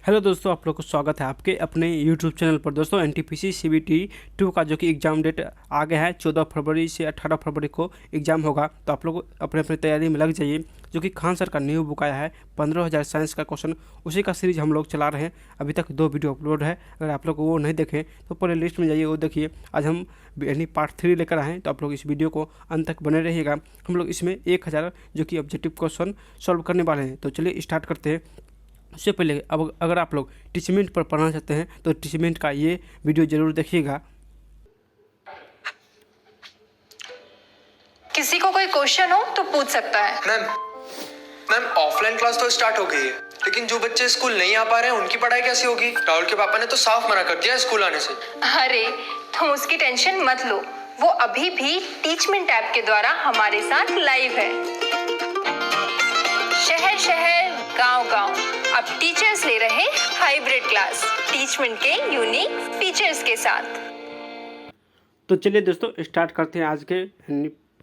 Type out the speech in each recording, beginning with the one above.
Hello दोस्तों, आप लोग को स्वागत है आपके अपने यूट्यूब चैनल पर। दोस्तों एनटीपीसी सीबीटी 2 का जो कि एग्ज़ाम डेट आ गया है, 14 फरवरी से 18 फरवरी को एग्ज़ाम होगा। तो आप लोग अपने अपने तैयारी में लग जाइए। जो कि खान सर का न्यू बुक आया है 15,000 साइंस का क्वेश्चन, उसी का सीरीज हम लोग चला रहे हैं। अभी तक 2 वीडियो अपलोड है, अगर आप लोग वो नहीं देखें तो पूरे लिस्ट में जाइए, वो देखिए। आज हम यानी पार्ट 3 लेकर आए हैं, तो आप लोग इस वीडियो को अंत तक बने रहिएगा। हम लोग इसमें 1000 जो कि ऑब्जेक्टिव क्वेश्चन सॉल्व करने वाले हैं। तो चलिए स्टार्ट करते हैं। उससे पहले अब अगर आप लोग टीचमेंट पर पढ़ना चाहते हैं तो टीचमेंट का ये वीडियो जरूर देखिएगा। किसी को कोई क्वेश्चन हो तो पूछ सकता है। मैम ऑफलाइन क्लास तो स्टार्ट हो गई है, लेकिन जो बच्चे स्कूल नहीं आ पा रहे हैं उनकी पढ़ाई कैसे होगी? राहुल के पापा ने तो साफ मना कर दिया स्कूल आने से। अरे तुम उसकी टेंशन मत लो, वो अभी भी टीचमेंट ऐप के द्वारा हमारे साथ लाइव है। शहर शहर गांव गांव अब टीचर्स ले रहे हाइब्रिड क्लास टीचमेंट के यूनिक फीचर्स के साथ। तो चलिए दोस्तों स्टार्ट करते हैं आज के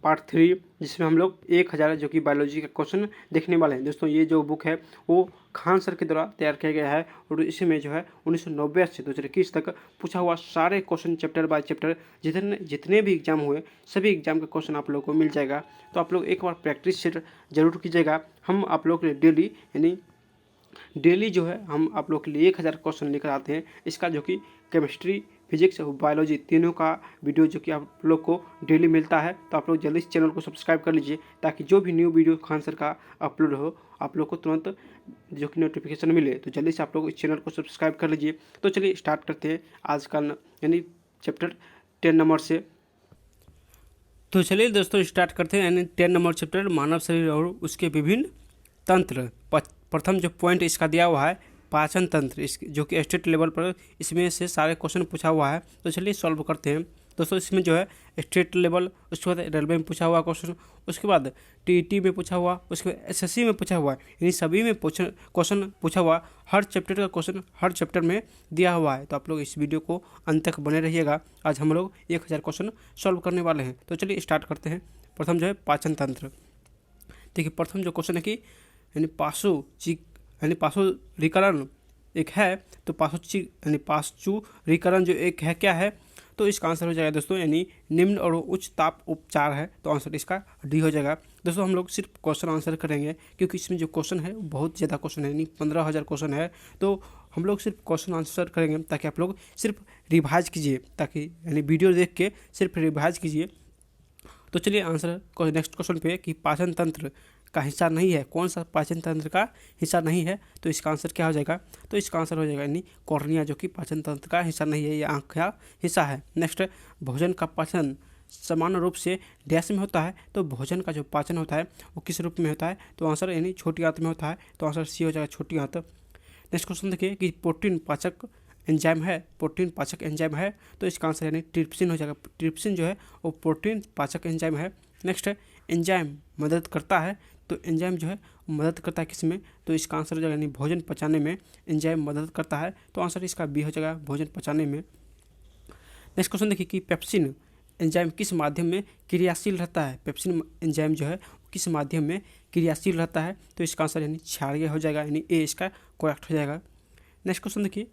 पार्ट 3, जिसमें हम लोग 1000 जो कि बायोलॉजी का क्वेश्चन देखने वाले हैं। दोस्तों ये जो बुक है वो खान सर के द्वारा तैयार किया गया है, और इसमें जो है 1990 से 2021 तक पूछा हुआ सारे क्वेश्चन चैप्टर बाय चैप्टर जितने भी एग्जाम हुए सभी एग्जाम का क्वेश्चन आप लोग को मिल जाएगा। तो आप लोग एक बार प्रैक्टिस सेट जरूर कीजिएगा। हम आप लोग के लिए डेली जो है हम आप लोग के लिए 1000 क्वेश्चन लेकर आते हैं। इसका जो कि केमिस्ट्री, फिजिक्स और बायोलॉजी तीनों का वीडियो जो कि आप लोग को डेली मिलता है। तो आप लोग जल्दी इस चैनल को सब्सक्राइब कर लीजिए, ताकि जो भी न्यू वीडियो खान सर का अपलोड हो आप लोग को तुरंत जो कि नोटिफिकेशन मिले। तो जल्दी से आप लोग इस चैनल को सब्सक्राइब कर लीजिए। तो चलिए स्टार्ट करते हैं आज का यानी चैप्टर 10 नंबर से। तो चलिए दोस्तों स्टार्ट करते हैं यानी 10 नंबर चैप्टर मानव शरीर और उसके विभिन्न तंत्र। प्रथम जो पॉइंट इसका दिया हुआ है पाचन तंत्र, इस जो कि स्टेट लेवल पर इसमें से सारे क्वेश्चन पूछा हुआ है। तो चलिए सॉल्व करते हैं। दोस्तों इसमें जो है स्टेट लेवल, उसके बाद रेलवे में पूछा हुआ क्वेश्चन, उसके बाद टीईटी में पूछा हुआ, उसके बाद एसएससी में पूछा हुआ है। यानी सभी में क्वेश्चन पूछा हुआ, हर चैप्टर का क्वेश्चन हर चैप्टर में दिया हुआ है। तो आप लोग इस वीडियो को अंत तक बने रहिएगा। आज हम लोग 1000 क्वेश्चन सॉल्व करने वाले हैं। तो चलिए स्टार्ट करते हैं। प्रथम जो है पाचन तंत्र। देखिए प्रथम जो क्वेश्चन है कि यानी पार्श्वरीकरण एक है, तो पार्श्वरीकरण जो एक है क्या है? तो इसका आंसर हो जाएगा दोस्तों यानी निम्न और उच्च ताप उपचार है। तो आंसर इसका डी हो जाएगा। दोस्तों हम लोग सिर्फ क्वेश्चन आंसर करेंगे, क्योंकि इसमें जो क्वेश्चन है वो बहुत ज़्यादा क्वेश्चन है, यानी 15,000 क्वेश्चन है। तो हम लोग सिर्फ क्वेश्चन आंसर करेंगे, ताकि आप लोग सिर्फ रिवाइज कीजिए, ताकि यानी वीडियो देख के सिर्फ रिवाइज कीजिए। तो चलिए आंसर नेक्स्ट क्वेश्चन पे कि पाचन तंत्र का हिस्सा नहीं है, कौन सा पाचन तंत्र का हिस्सा नहीं है? तो इसका आंसर क्या हो जाएगा? तो इसका आंसर हो जाएगा यानी कॉर्निया, जो कि पाचन तंत्र का हिस्सा नहीं है, ये आँख का हिस्सा है। नेक्स्ट, भोजन का पाचन समान रूप से डैश में होता है। तो भोजन का जो पाचन होता है वो किस रूप में होता है? तो आंसर यानी छोटी आंत में होता है। तो आंसर सी हो जाएगा, छोटी आंत। नेक्स्ट क्वेश्चन देखिए कि प्रोटीन पाचक एंजाइम है, प्रोटीन पाचक एंजाइम है। तो इसका आंसर यानी ट्रिप्सिन हो जाएगा। ट्रिप्सिन जो है वो प्रोटीन पाचक एंजाइम है। नेक्स्ट है एंजाइम मदद करता है। तो एंजाइम जो है मदद करता है किस में? तो इसका आंसर हो जाएगा यानी भोजन पचाने में एंजाइम मदद करता है। तो आंसर इसका बी हो जाएगा, भोजन पचाने में। नेक्स्ट क्वेश्चन देखिए कि पेप्सिन एंजाइम किस माध्यम में क्रियाशील रहता है? पेप्सिन एंजाइम जो है किस माध्यम में क्रियाशील रहता है? तो इसका आंसर यानी क्षारीय हो जाएगा, यानी ए इसका करेक्ट हो जाएगा। नेक्स्ट क्वेश्चन देखिए,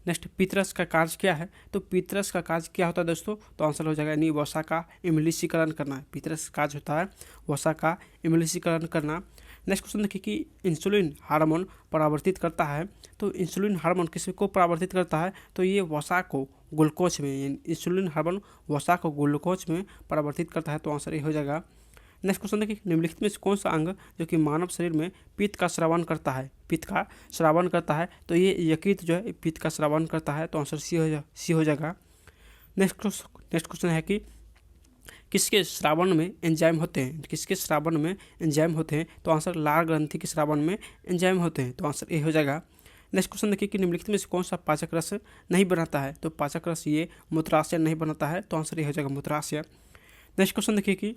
नेक्स्ट पितरस का कार्य क्या है? तो पितरस का कार्य क्या होता है दोस्तों? तो आंसर हो जाएगा यानी वसा का इमलिशीकरण करना। पितरस का कार्य होता है वसा का इमलिशीकरण करना। नेक्स्ट क्वेश्चन देखिए कि इंसुलिन हार्मोन परावर्तित करता है। तो इंसुलिन हार्मोन किसी को परावर्तित करता है? तो ये वसा को ग्लूकोज में, इंसुलिन हार्मोन वसा को ग्लूकोज में परावर्तित करता है। तो आंसर ये हो जाएगा। नेक्स्ट क्वेश्चन देखिए निम्नलिखित में से कौन सा अंग जो कि मानव शरीर में पित्त का स्रावन करता है? पित्त का स्रावन करता है। तो ये यकृत जो है पित्त का स्रावन करता है। तो आंसर सी हो जाएगा। नेक्स्ट क्वेश्चन है कि किसके स्रावन में एंजाइम होते हैं? किसके स्रावन में एंजाइम होते हैं? तो आंसर लाल ग्रंथि के स्रावन में एंजाइम होते हैं। तो आंसर ए हो जाएगा। नेक्स्ट क्वेश्चन देखिए कि निम्नलिखित में से कौन सा पाचक रस नहीं बनाता है? तो पाचक रस ये मूत्राशय नहीं बनाता है। तो आंसर ए हो जाएगा, मूत्राशय। नेक्स्ट क्वेश्चन देखिए कि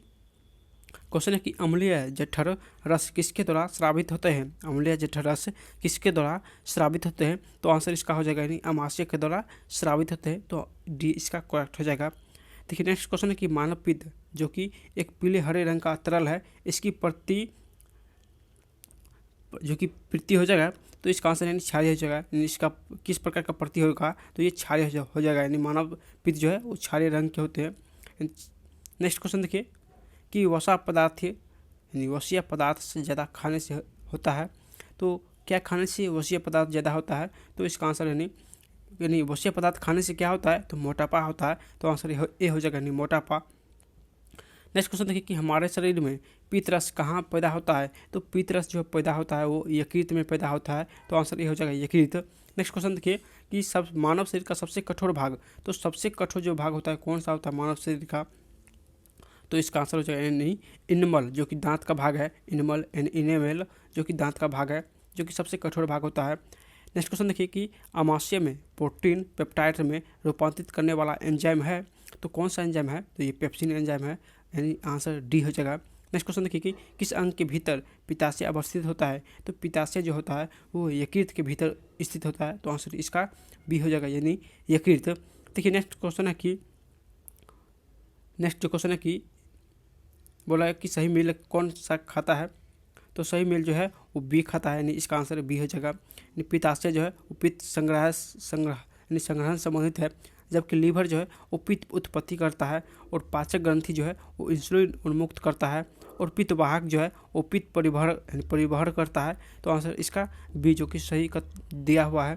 क्वेश्चन है कि अम्लीय जठर रस किसके द्वारा स्रावित होते हैं? अम्लीय जठर रस किसके द्वारा स्रावित होते हैं? तो आंसर इसका हो जाएगा यानी अमाशय के द्वारा स्रावित होते हैं। तो डी इसका करेक्ट हो जाएगा। देखिए नेक्स्ट क्वेश्चन है कि मानव पित्त जो कि एक पीले हरे रंग का तरल है, इसकी जो कि प्रति हो जाएगा, तो इसका आंसर यानी क्षारीय हो जाएगा। यानी इसका किस प्रकार का प्रति होगा, तो ये क्षारीय हो जाएगा। यानी मानव पित्त जो है वो क्षारीय रंग के होते हैं। नेक्स्ट क्वेश्चन देखिए कि वसा पदार्थ यानी वसीय पदार्थ से ज़्यादा खाने से होता है, तो क्या खाने से वसीय पदार्थ ज़्यादा होता है, तो इसका आंसर यानी वसीय पदार्थ खाने से क्या होता है, तो मोटापा होता है। तो आंसर ए हो जाएगा, यानी मोटापा। नेक्स्ट क्वेश्चन देखिए कि हमारे शरीर में पीतरस कहाँ पैदा होता है, तो पीतरस जो पैदा होता है वो यकृत में पैदा होता है। तो आंसर ए हो जाएगा, यकृत। नेक्स्ट क्वेश्चन देखिए कि सब मानव शरीर का सबसे कठोर भाग, तो सबसे कठोर जो भाग होता है कौन सा होता है मानव शरीर का, तो इसका आंसर हो जाएगा नहीं इनमल, जो कि दांत का भाग है। इनमल इनेमल जो कि दांत का भाग है, जो कि सबसे कठोर भाग होता है। नेक्स्ट क्वेश्चन देखिए कि आमाशय में प्रोटीन पेप्टाइड में रूपांतरित करने वाला एंजाइम है, तो कौन सा एंजाइम है, तो ये पेप्सिन एंजाइम है। यानी आंसर डी हो जाएगा। नेक्स्ट क्वेश्चन देखिए कि किस अंग के भीतर पित्ताशय अवस्थित होता है, तो पित्ताशय जो होता है वो यकृत के भीतर स्थित होता है। तो आंसर इसका बी हो जाएगा, यानी यकृत। देखिए नेक्स्ट जो क्वेश्चन है कि बोला है कि सही मील कौन सा खाता है, तो सही मील जो है वो बी खाता है। यानी इसका आंसर बी हो जाएगा। यानी पित्ताशय जो है वो पित्त संग्रहण संबंधित है, जबकि लीवर जो है वो पित्त उत्पत्ति करता है, और पाचक ग्रंथि जो है वो इंसुलिन उन्मुक्त करता है, और पित्तवाहक जो है वो पित्त परिवहन करता है। तो आंसर इसका बी जो कि सही दिया हुआ है।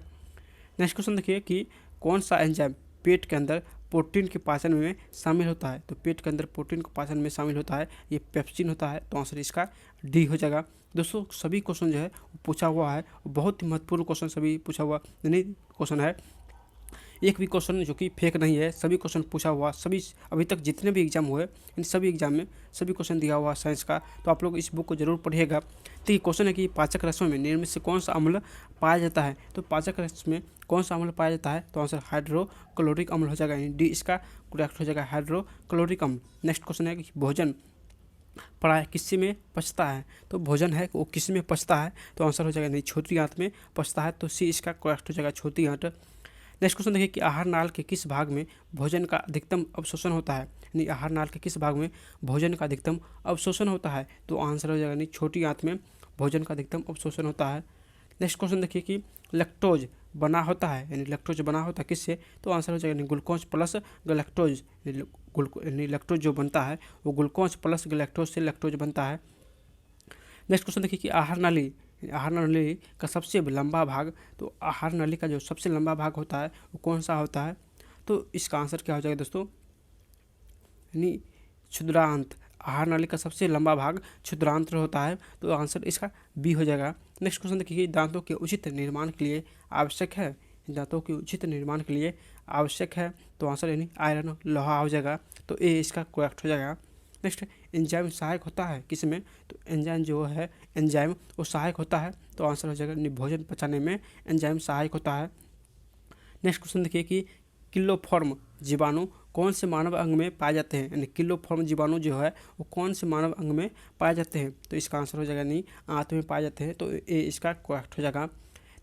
नेक्स्ट क्वेश्चन देखिए कि कौन सा एंजाइम पेट के अंदर प्रोटीन के पाचन में शामिल होता है, तो पेट के अंदर प्रोटीन के पाचन में शामिल होता है, ये पेप्सिन होता है। तो आंसर इसका डी हो जाएगा। दोस्तों सभी क्वेश्चन जो है वो पूछा हुआ है, बहुत ही महत्वपूर्ण क्वेश्चन सभी पूछा हुआ नहीं क्वेश्चन है, एक भी क्वेश्चन जो कि फेक नहीं है, सभी क्वेश्चन पूछा हुआ। सभी अभी तक जितने भी एग्जाम हुए इन सभी एग्जाम में सभी क्वेश्चन दिया हुआ साइंस का, तो आप लोग इस बुक को जरूर पढ़िएगा। तो ये क्वेश्चन है कि पाचक रसों में निम्न से कौन सा अम्ल पाया जाता है, तो पाचक रस में कौन सा अम्ल पाया जाता है, तो आंसर हाइड्रोक्लोरिक अम्ल हो जाएगा। यानी डी इसका करेक्ट हो जाएगा, हाइड्रोक्लोरिक अम्ल। नेक्स्ट क्वेश्चन है कि भोजन पढ़ाए किसी में पचता है, तो भोजन है वो किस में पचता है, तो आंसर हो जाएगा नहीं छोटी आंत में पचता है। तो सी इसका करेक्ट हो जाएगा, छोटी आंत। नेक्स्ट क्वेश्चन देखिए कि आहार नाल के किस भाग में भोजन का अधिकतम अवशोषण होता है, यानी आहार नाल के किस भाग में भोजन का अधिकतम अवशोषण होता है, तो आंसर हो जाएगा यानी छोटी आंत में भोजन का अधिकतम अवशोषण होता है। नेक्स्ट क्वेश्चन देखिए कि लैक्टोज बना होता है, यानी लैक्टोज बना होता है किससे, तो आंसर हो जाएगा ग्लूकोज प्लस गलैक्टोज। यानी लैक्टोज जो बनता है वो ग्लूकोज प्लस गलैक्टोज से लैक्टोज बनता है। नेक्स्ट क्वेश्चन देखिए कि आहार नाली का सबसे लंबा भाग, तो आहार नाली का जो सबसे लंबा भाग होता है वो कौन सा होता है, तो इसका आंसर क्या हो जाएगा दोस्तों, यानी क्षुद्रांत। आहार नाली का सबसे लंबा भाग क्षुद्रांत होता है, तो आंसर इसका बी हो जाएगा। नेक्स्ट क्वेश्चन देखिए दांतों के उचित निर्माण के लिए आवश्यक है, दांतों के उचित निर्माण के लिए आवश्यक है, तो आंसर यानी आयरन लोहा हो जाएगा। तो ए इसका करेक्ट हो जाएगा। नेक्स्ट एंजाइम सहायक होता है किसमें, तो एंजाइम जो है एंजाइम वो सहायक होता है, तो आंसर हो जाएगा भोजन पचाने में एंजाइम सहायक होता है। नेक्स्ट क्वेश्चन देखिए कि किलोफॉर्म जीवाणु कौन से मानव अंग में पाए जाते हैं, यानी किलोफॉर्म जीवाणु जो है वो कौन से मानव अंग में पाए जाते हैं, तो इसका आंसर हो जाएगा नहीं आंत में पाए जाते हैं, तो ए इसका करेक्ट हो जाएगा।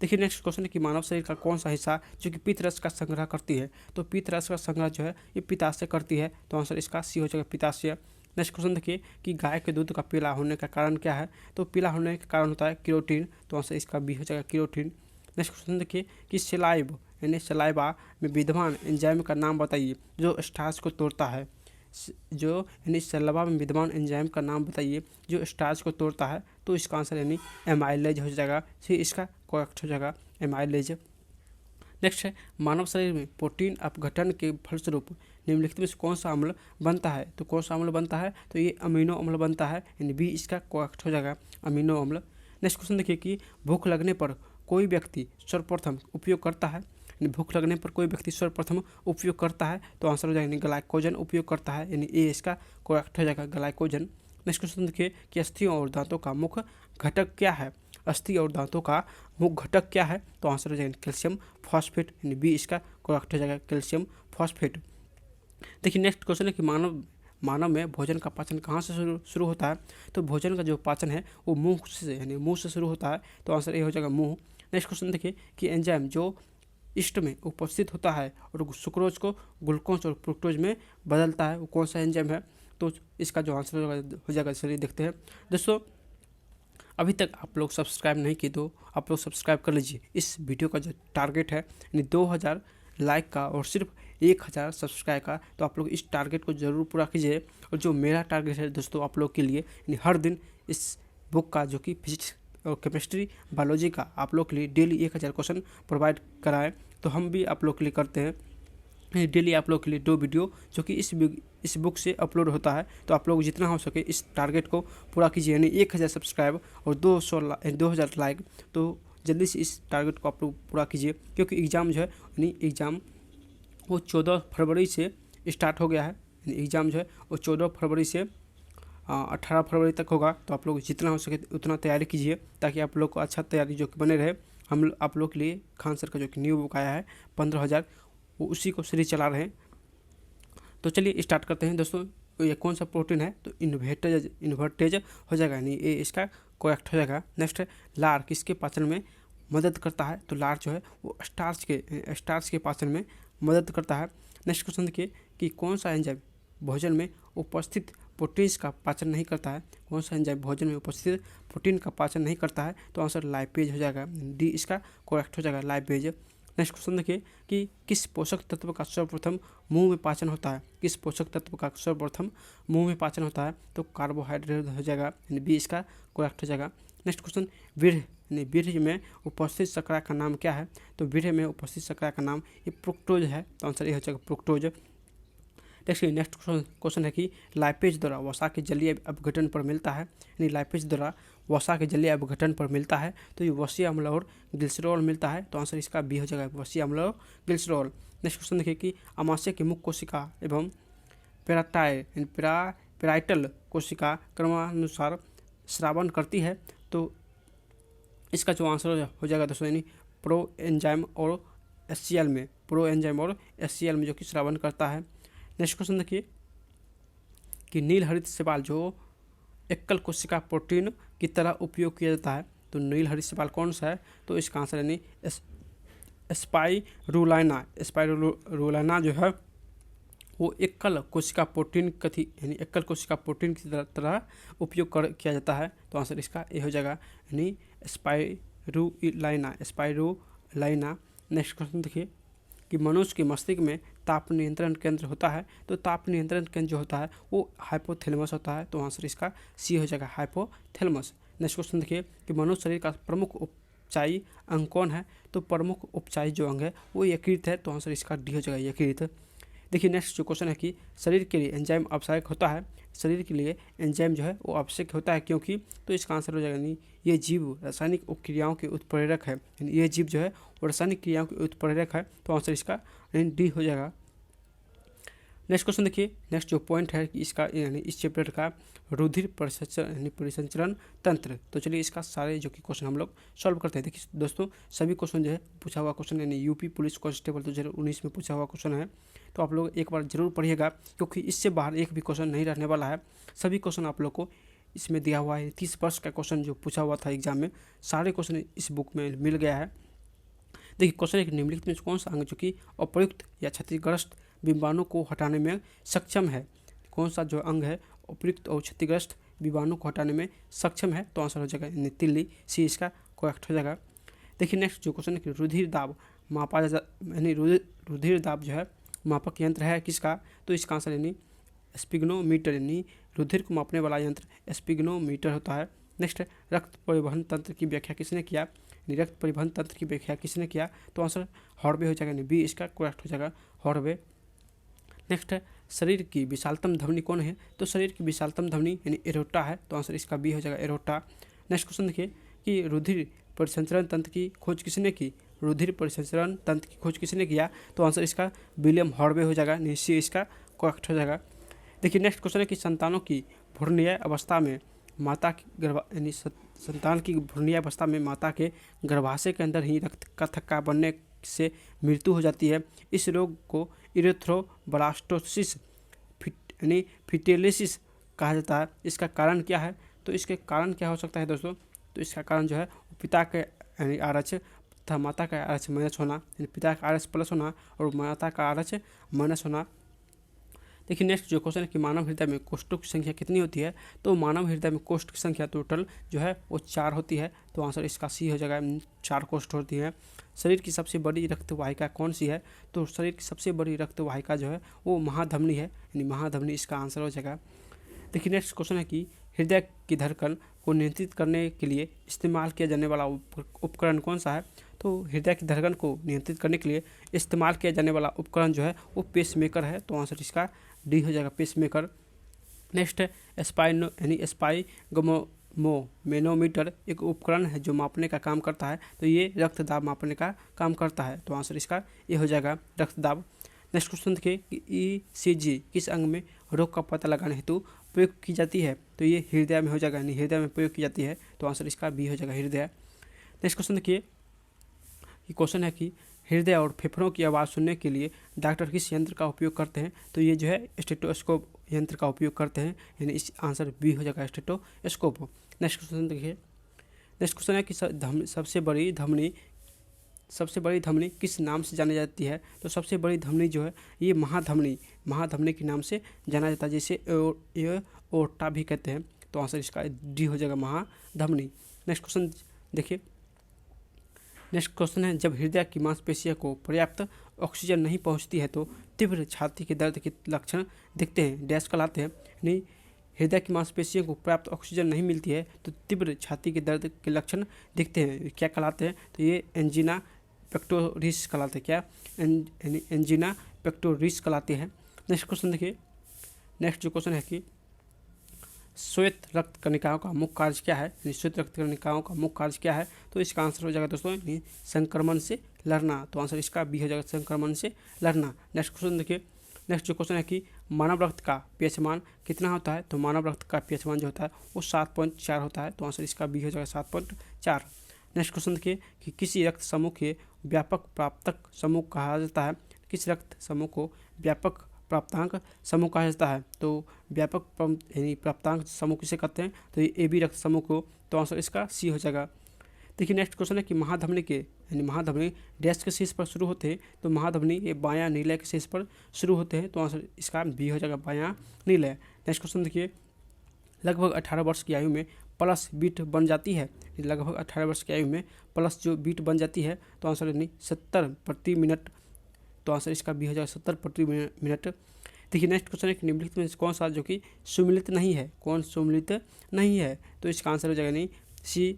देखिए नेक्स्ट क्वेश्चन है कि मानव शरीर का कौन सा हिस्सा जो कि पित्त रस का संग्रह करती है, तो पित्त रस का संग्रह जो है ये पित्ताशय करती है, तो आंसर इसका सी हो जाएगा, पित्ताशय। नेक्स्ट क्वेश्चन देखिए कि गाय के दूध का पीला होने का कारण क्या है, तो पीला होने का कारण होता है केरोटीन, तो आंसर इसका बी हो जाएगा, केरोटीन। नेक्स्ट क्वेश्चन देखिए कि सलाइव यानी सलाइवा में विद्यमान एंजाइम का नाम बताइए जो स्टार्च को तोड़ता है, जो यानी सलाइवा में विद्यमान एंजाइम का नाम बताइए जो स्टार्च को तोड़ता है, तो इसका आंसर यानी एमाइलेज हो जाएगा, सी इसका करेक्ट हो जाएगा, एमाइलेज। नेक्स्ट है मानव शरीर में प्रोटीन अपघटन के फलस्वरूप निम्नलिखित में से कौन सा अम्ल बनता है, तो कौन सा अम्ल बनता है, तो ये अमीनो अम्ल बनता है, यानी बी इसका करेक्ट हो जाएगा, अमीनो अम्ल। नेक्स्ट क्वेश्चन देखिए कि भूख लगने पर कोई व्यक्ति सर्वप्रथम उपयोग करता है, भूख लगने पर कोई व्यक्ति सर्वप्रथम उपयोग करता है, तो आंसर हो जाएगा ग्लाइकोजन उपयोग करता है, यानी ए इसका करेक्ट हो जाएगा, ग्लाइकोजन। नेक्स्ट क्वेश्चन देखिए कि अस्थियों और दांतों का मुख्य घटक क्या है, अस्थि और दांतों का मुख्य घटक क्या है, तो आंसर हो जाएगा कैल्शियम फॉस्फेट, यानी बी इसका करेक्ट हो जाएगा, कैल्शियम फॉस्फेट। देखिए नेक्स्ट क्वेश्चन है कि मानव में भोजन का पाचन कहाँ से शुरू होता है, तो भोजन का जो पाचन है वो मुंह से यानी मुंह से शुरू होता है, तो आंसर ए हो जाएगा मुंह। नेक्स्ट क्वेश्चन देखिए कि एंजाइम जो ईस्ट में उपस्थित होता है और सुक्रोज को ग्लूकोज और फ्रुक्टोज में बदलता है, वो कौन सा एंजाइम है, तो इसका जो आंसर हो जाएगा चलिए देखते हैं दोस्तों। अभी तक आप लोग सब्सक्राइब नहीं किए तो आप लोग सब्सक्राइब कर लीजिए। इस वीडियो का जो टारगेट है यानी 2000 लाइक का और सिर्फ 1000 सब्सक्राइब का, तो आप लोग इस टारगेट को ज़रूर पूरा कीजिए। और जो मेरा टारगेट है दोस्तों आप लोग के लिए, यानी हर दिन इस बुक का जो कि फिजिक्स और केमिस्ट्री बायोलॉजी का आप लोग के लिए डेली 1000 क्वेश्चन प्रोवाइड कराएं, तो हम भी आप लोग के लिए करते हैं। डेली आप लोग के लिए 2 वीडियो जो कि इस बुक से अपलोड होता है। तो आप लोग जितना हो सके इस टारगेट को पूरा कीजिए, यानी 1000 सब्सक्राइब और 2000 लाइक। तो जल्दी से इस टारगेट को आप लोग पूरा कीजिए, क्योंकि एग्ज़ाम जो है यानी एग्ज़ाम वो 14 फरवरी से स्टार्ट हो गया है। यानी एग्ज़ाम जो है वो 14 फरवरी से 18 फरवरी तक होगा। तो आप लोग जितना हो सके उतना तैयारी कीजिए, ताकि आप लोग को अच्छा तैयारी जो कि बने रहे। हम आप लोग के लिए खान सर का जो कि न्यू बुक आया है 15,000, वो उसी को सीरीज चला रहे हैं। तो चलिए स्टार्ट करते हैं दोस्तों। तो ये कौन सा प्रोटीन है, तो इन्वर्टेज हो जाएगा, यानी ये इसका करेक्ट हो जाएगा। नेक्स्ट है लार किसके पाचन में मदद करता है, तो लार जो है वो स्टार्च के पाचन में मदद करता है। नेक्स्ट क्वेश्चन देखिए कि कौन सा एंजाइम भोजन में उपस्थित प्रोटीन्स का पाचन नहीं करता है। कौन सा एंजाइम भोजन में उपस्थित प्रोटीन का पाचन नहीं करता है, तो आंसर लाइपेज हो जाएगा। डी इसका करेक्ट हो जाएगा, लाइपेज। नेक्स्ट क्वेश्चन देखिए कि किस पोषक तत्व का सर्वप्रथम मुंह में पाचन होता है। किस पोषक तत्व का सर्वप्रथम मुंह में पाचन होता है, तो कार्बोहाइड्रेट हो जाएगा, यानी बी इसका करेक्ट हो जाएगा। नेक्स्ट क्वेश्चन वीर्य यानी वीर्य में उपस्थित शर्करा का नाम क्या है, तो वीर्य में उपस्थित शर्करा का नाम ये फ्रुक्टोज है, तो आंसर ये हो जाएगा फ्रुक्टोज। नेक्स्ट क्वेश्चन है कि लाइपेज द्वारा वसा के जलीय अपघटन पर मिलता है, यानी लाइपेज द्वारा वसा के जलीय अपघटन पर मिलता है, तो ये वसीय अम्ल और ग्लिसरॉल मिलता है, तो आंसर इसका बी हो जाएगा, वसीय अम्ल और ग्लिसरॉल। नेक्स्ट क्वेश्चन देखिए कि अमाशय की मुख्य कोशिका एवं पेराइटल कोशिका क्रमानुसार स्रावन करती है, तो इसका जो आंसर हो जाएगा दोस्तों, यानी प्रो एंजाइम और एचसीएल में जो कि स्रावन करता है। नेक्स्ट क्वेश्चन देखिए कि नील हरित शैवाल जो एकल कोशिका प्रोटीन की तरह उपयोग किया जाता है, तो नील हरित शैवाल कौन सा है, तो इसका आंसर यानी स्पाइरुलिना जो है वो एकल कोशिका प्रोटीन एकल कोशिका प्रोटीन की तरह उपयोग किया जाता है, तो आंसर इसका ये हो जाएगा, यानी स्पाइरुलिना। नेक्स्ट क्वेश्चन देखिए कि मनुष्य के मस्तिष्क में ताप नियंत्रण केंद्र होता है, तो ताप नियंत्रण केंद्र जो होता है वो हाइपोथैलेमस होता है, तो आंसर इसका सी हो जाएगा, हाइपोथैलेमस। नेक्स्ट क्वेश्चन देखिए कि मनुष्य शरीर का प्रमुख उपचायी अंग कौन है, तो प्रमुख उपचायी जो अंग है वो यकृत है, तो आंसर इसका डी हो जाएगा, यकृत। देखिए नेक्स्ट जो क्वेश्चन है कि शरीर के लिए एंजाइम आवश्यक होता है। शरीर के लिए एंजाइम जो है वो आवश्यक होता है क्योंकि, तो इसका आंसर हो जाएगा नहीं, ये जीव रासायनिक उपक्रियाओं के उत्प्रेरक है, यानी ये जीव जो है वो रासायनिक क्रियाओं के उत्प्रेरक है, तो आंसर इसका डी हो जाएगा। नेक्स्ट क्वेश्चन देखिए, नेक्स्ट जो पॉइंट है कि इसका यानी इस चैप्टर का रुधिर परिसंचरण तंत्र। तो चलिए इसका सारे जो कि क्वेश्चन हम लोग सॉल्व करते हैं। देखिए दोस्तों सभी क्वेश्चन जो है पूछा हुआ क्वेश्चन, यानी यूपी पुलिस कांस्टेबल 2019 में पूछा हुआ क्वेश्चन है, तो आप लोग एक बार जरूर पढ़िएगा, क्योंकि इससे बाहर एक भी क्वेश्चन नहीं रहने वाला है। सभी क्वेश्चन आप लोग को इसमें दिया हुआ है। 30 वर्ष का क्वेश्चन जो पूछा हुआ था एग्जाम में, सारे क्वेश्चन इस बुक में मिल गया है। देखिए क्वेश्चन एक निम्नलिखित में कौन सा अंग जो कि अप्रयुक्त या क्षतिग्रस्त विमाणु को हटाने में सक्षम है। कौन सा जो अंग है उपयुक्त और क्षतिग्रस्त विमाणु को हटाने में सक्षम है, तो आंसर हो जाएगा तिल्ली, सी इसका करेक्ट हो जाएगा। देखिए नेक्स्ट जो क्वेश्चन है कि रुधिर दाब मापा यानी रुधिर दाब जो है मापक यंत्र है किसका, तो इसका आंसर यानी स्पिग्नोमीटर, यानी रुधिर को मापने वाला यंत्र स्पिग्नोमीटर होता है। नेक्स्ट रक्त परिवहन तंत्र की व्याख्या किसने किया, रक्त परिवहन तंत्र की व्याख्या किसने किया, तो आंसर हॉर्वे हो जाएगा, यानी बी इसका करेक्ट हो जाएगा, हॉर्वे। नेक्स्ट है शरीर की विशालतम धमनी कौन है, तो शरीर की विशालतम धमनी यानी एरोटा है, तो आंसर इसका बी हो जाएगा, एरोटा। नेक्स्ट क्वेश्चन देखिए कि रुधिर परिसंचरण तंत्र की खोज किसने की, रुधिर परिसंचरण तंत्र की खोज किसने किया, तो आंसर इसका विलियम हॉर्वे हो जाएगा, सी इसका करेक्ट हो जाएगा। देखिए नेक्स्ट क्वेश्चन है कि संतानों की भ्रूणीय अवस्था में माता की यानी संतान की भ्रूणीय अवस्था में माता के गर्भाशय के अंदर ही रक्त का थक्का बनने से मृत्यु हो जाती है। इस रोग को इरेथ्रोब्लास्टोसिस यानी फिटेलिसिस कहा जाता है। इसका कारण क्या है, तो इसके कारण क्या हो सकता है दोस्तों, तो इसका कारण जो है पिता के यानी RH तथा माता का RH माइनस होना, यानी पिता का RH प्लस होना और माता का RH माइनस होना। देखिए नेक्स्ट जो क्वेश्चन है कि मानव हृदय में कोष्ठों की संख्या कितनी होती है। तो मानव हृदय में कोष्ठ की संख्या टोटल जो है वो 4 होती है। तो आंसर इसका सी हो जाएगा, 4 कोष्ठ होती है। शरीर की सबसे बड़ी रक्त वाहिका कौन सी है। तो शरीर की सबसे बड़ी रक्त वाहिका जो है वो महाधमनी है, यानी महाधमनी इसका आंसर हो जाएगा। देखिए नेक्स्ट क्वेश्चन है कि हृदय की धड़कन को नियंत्रित करने के लिए इस्तेमाल किया जाने वाला उपकरण कौन सा है। तो हृदय की धड़कन को नियंत्रित करने के लिए इस्तेमाल किया जाने वाला उपकरण जो है वो पेसमेकर है। तो आंसर इसका डी हो जाएगा, पेसमेकर। नेक्स्ट है स्पाइनो यानी मैनोमीटर एक उपकरण है जो मापने का काम करता है। तो ये रक्तदाब मापने का काम करता है। तो आंसर इसका ये हो जाएगा, रक्तदाब। नेक्स्ट क्वेश्चन देखिए कि ECG किस अंग में रोग का पता लगाने हेतु प्रयोग की जाती है। तो ये हृदय में हो जाएगा, यानी हृदय में प्रयोग की जाती है। तो आंसर इसका बी हो जाएगा, हृदय। नेक्स्ट क्वेश्चन देखिए कि क्वेश्चन है कि हृदय और फेफड़ों की आवाज़ सुनने के लिए डॉक्टर किस यंत्र का उपयोग करते हैं। तो ये जो है स्टेथोस्कोप यंत्र का उपयोग करते हैं, यानी इस आंसर बी हो जाएगा, स्टेथोस्कोप। नेक्स्ट क्वेश्चन देखिए, नेक्स्ट क्वेश्चन है कि सबसे बड़ी धमनी किस नाम से जानी जाती है। तो सबसे बड़ी धमनी जो है ये महाधमनी के नाम से जाना जाता है, जिसे एओर्टा भी कहते हैं। तो आंसर इसका डी हो जाएगा, महाधमनी। नेक्स्ट क्वेश्चन देखिए, नेक्स्ट क्वेश्चन है जब हृदय की मांसपेशियों को पर्याप्त ऑक्सीजन नहीं पहुंचती है तो तीव्र छाती के दर्द के लक्षण दिखते हैं, डैश कहलाते हैं। यानी हृदय की मांसपेशियों को पर्याप्त ऑक्सीजन नहीं मिलती है तो तीव्र छाती के दर्द के लक्षण दिखते हैं, क्या कहलाते हैं। तो ये एंजीना पेक्टोरिस कहलाते हैं, क्या एंजीना पेक्टोरिस कहलाते हैं। नेक्स्ट क्वेश्चन देखिए, नेक्स्ट जो क्वेश्चन है कि श्वेत रक्त कणिकाओं का मुख्य कार्य क्या है, यानी श्वेत रक्त कणिकाओं का मुख्य कार्य क्या है। तो इसका आंसर हो जाएगा दोस्तों संक्रमण से लड़ना। तो आंसर इसका बी हो जाएगा, संक्रमण से लड़ना। नेक्स्ट क्वेश्चन देखिए, नेक्स्ट जो क्वेश्चन है कि मानव रक्त का pH मान कितना होता है। तो मानव रक्त का pH मान जो होता है वो 7.4 होता है। तो आंसर इसका बी हो जाएगा, 7.4। नेक्स्ट क्वेश्चन देखिए कि किसी रक्त समूह के व्यापक प्राप्तक समूह कहा जाता है। किस रक्त समूह को व्यापक प्राप्तांक समूह कहा जाता है। तो व्यापक यानी प्राप्तांक समूह किसे कहते हैं। तो ये AB रक्त समूह को। तो आंसर इसका सी हो जाएगा। देखिए नेक्स्ट क्वेश्चन है कि महाधमनी डैश के शीर्ष पर शुरू होते हैं। तो महाधमनी ये बायां नीलय के शीर्ष पर शुरू होते हैं। तो आंसर इसका बी हो जाएगा, बायां नीलय। नेक्स्ट क्वेश्चन देखिए, लगभग 18 वर्ष की आयु में प्लस बीट बन जाती है। लगभग 18 वर्ष की आयु में प्लस जो बीट बन जाती है। तो आंसर यानी 70 प्रति मिनट। तो आंसर इसका बी हो जाएगा, 70 प्रति मिनट। देखिए नेक्स्ट क्वेश्चन है कि निम्नलिखित में कौन सा जो कि सुमिलित नहीं है, कौन सुमिलित नहीं है। तो इसका आंसर हो जाएगा नहीं सी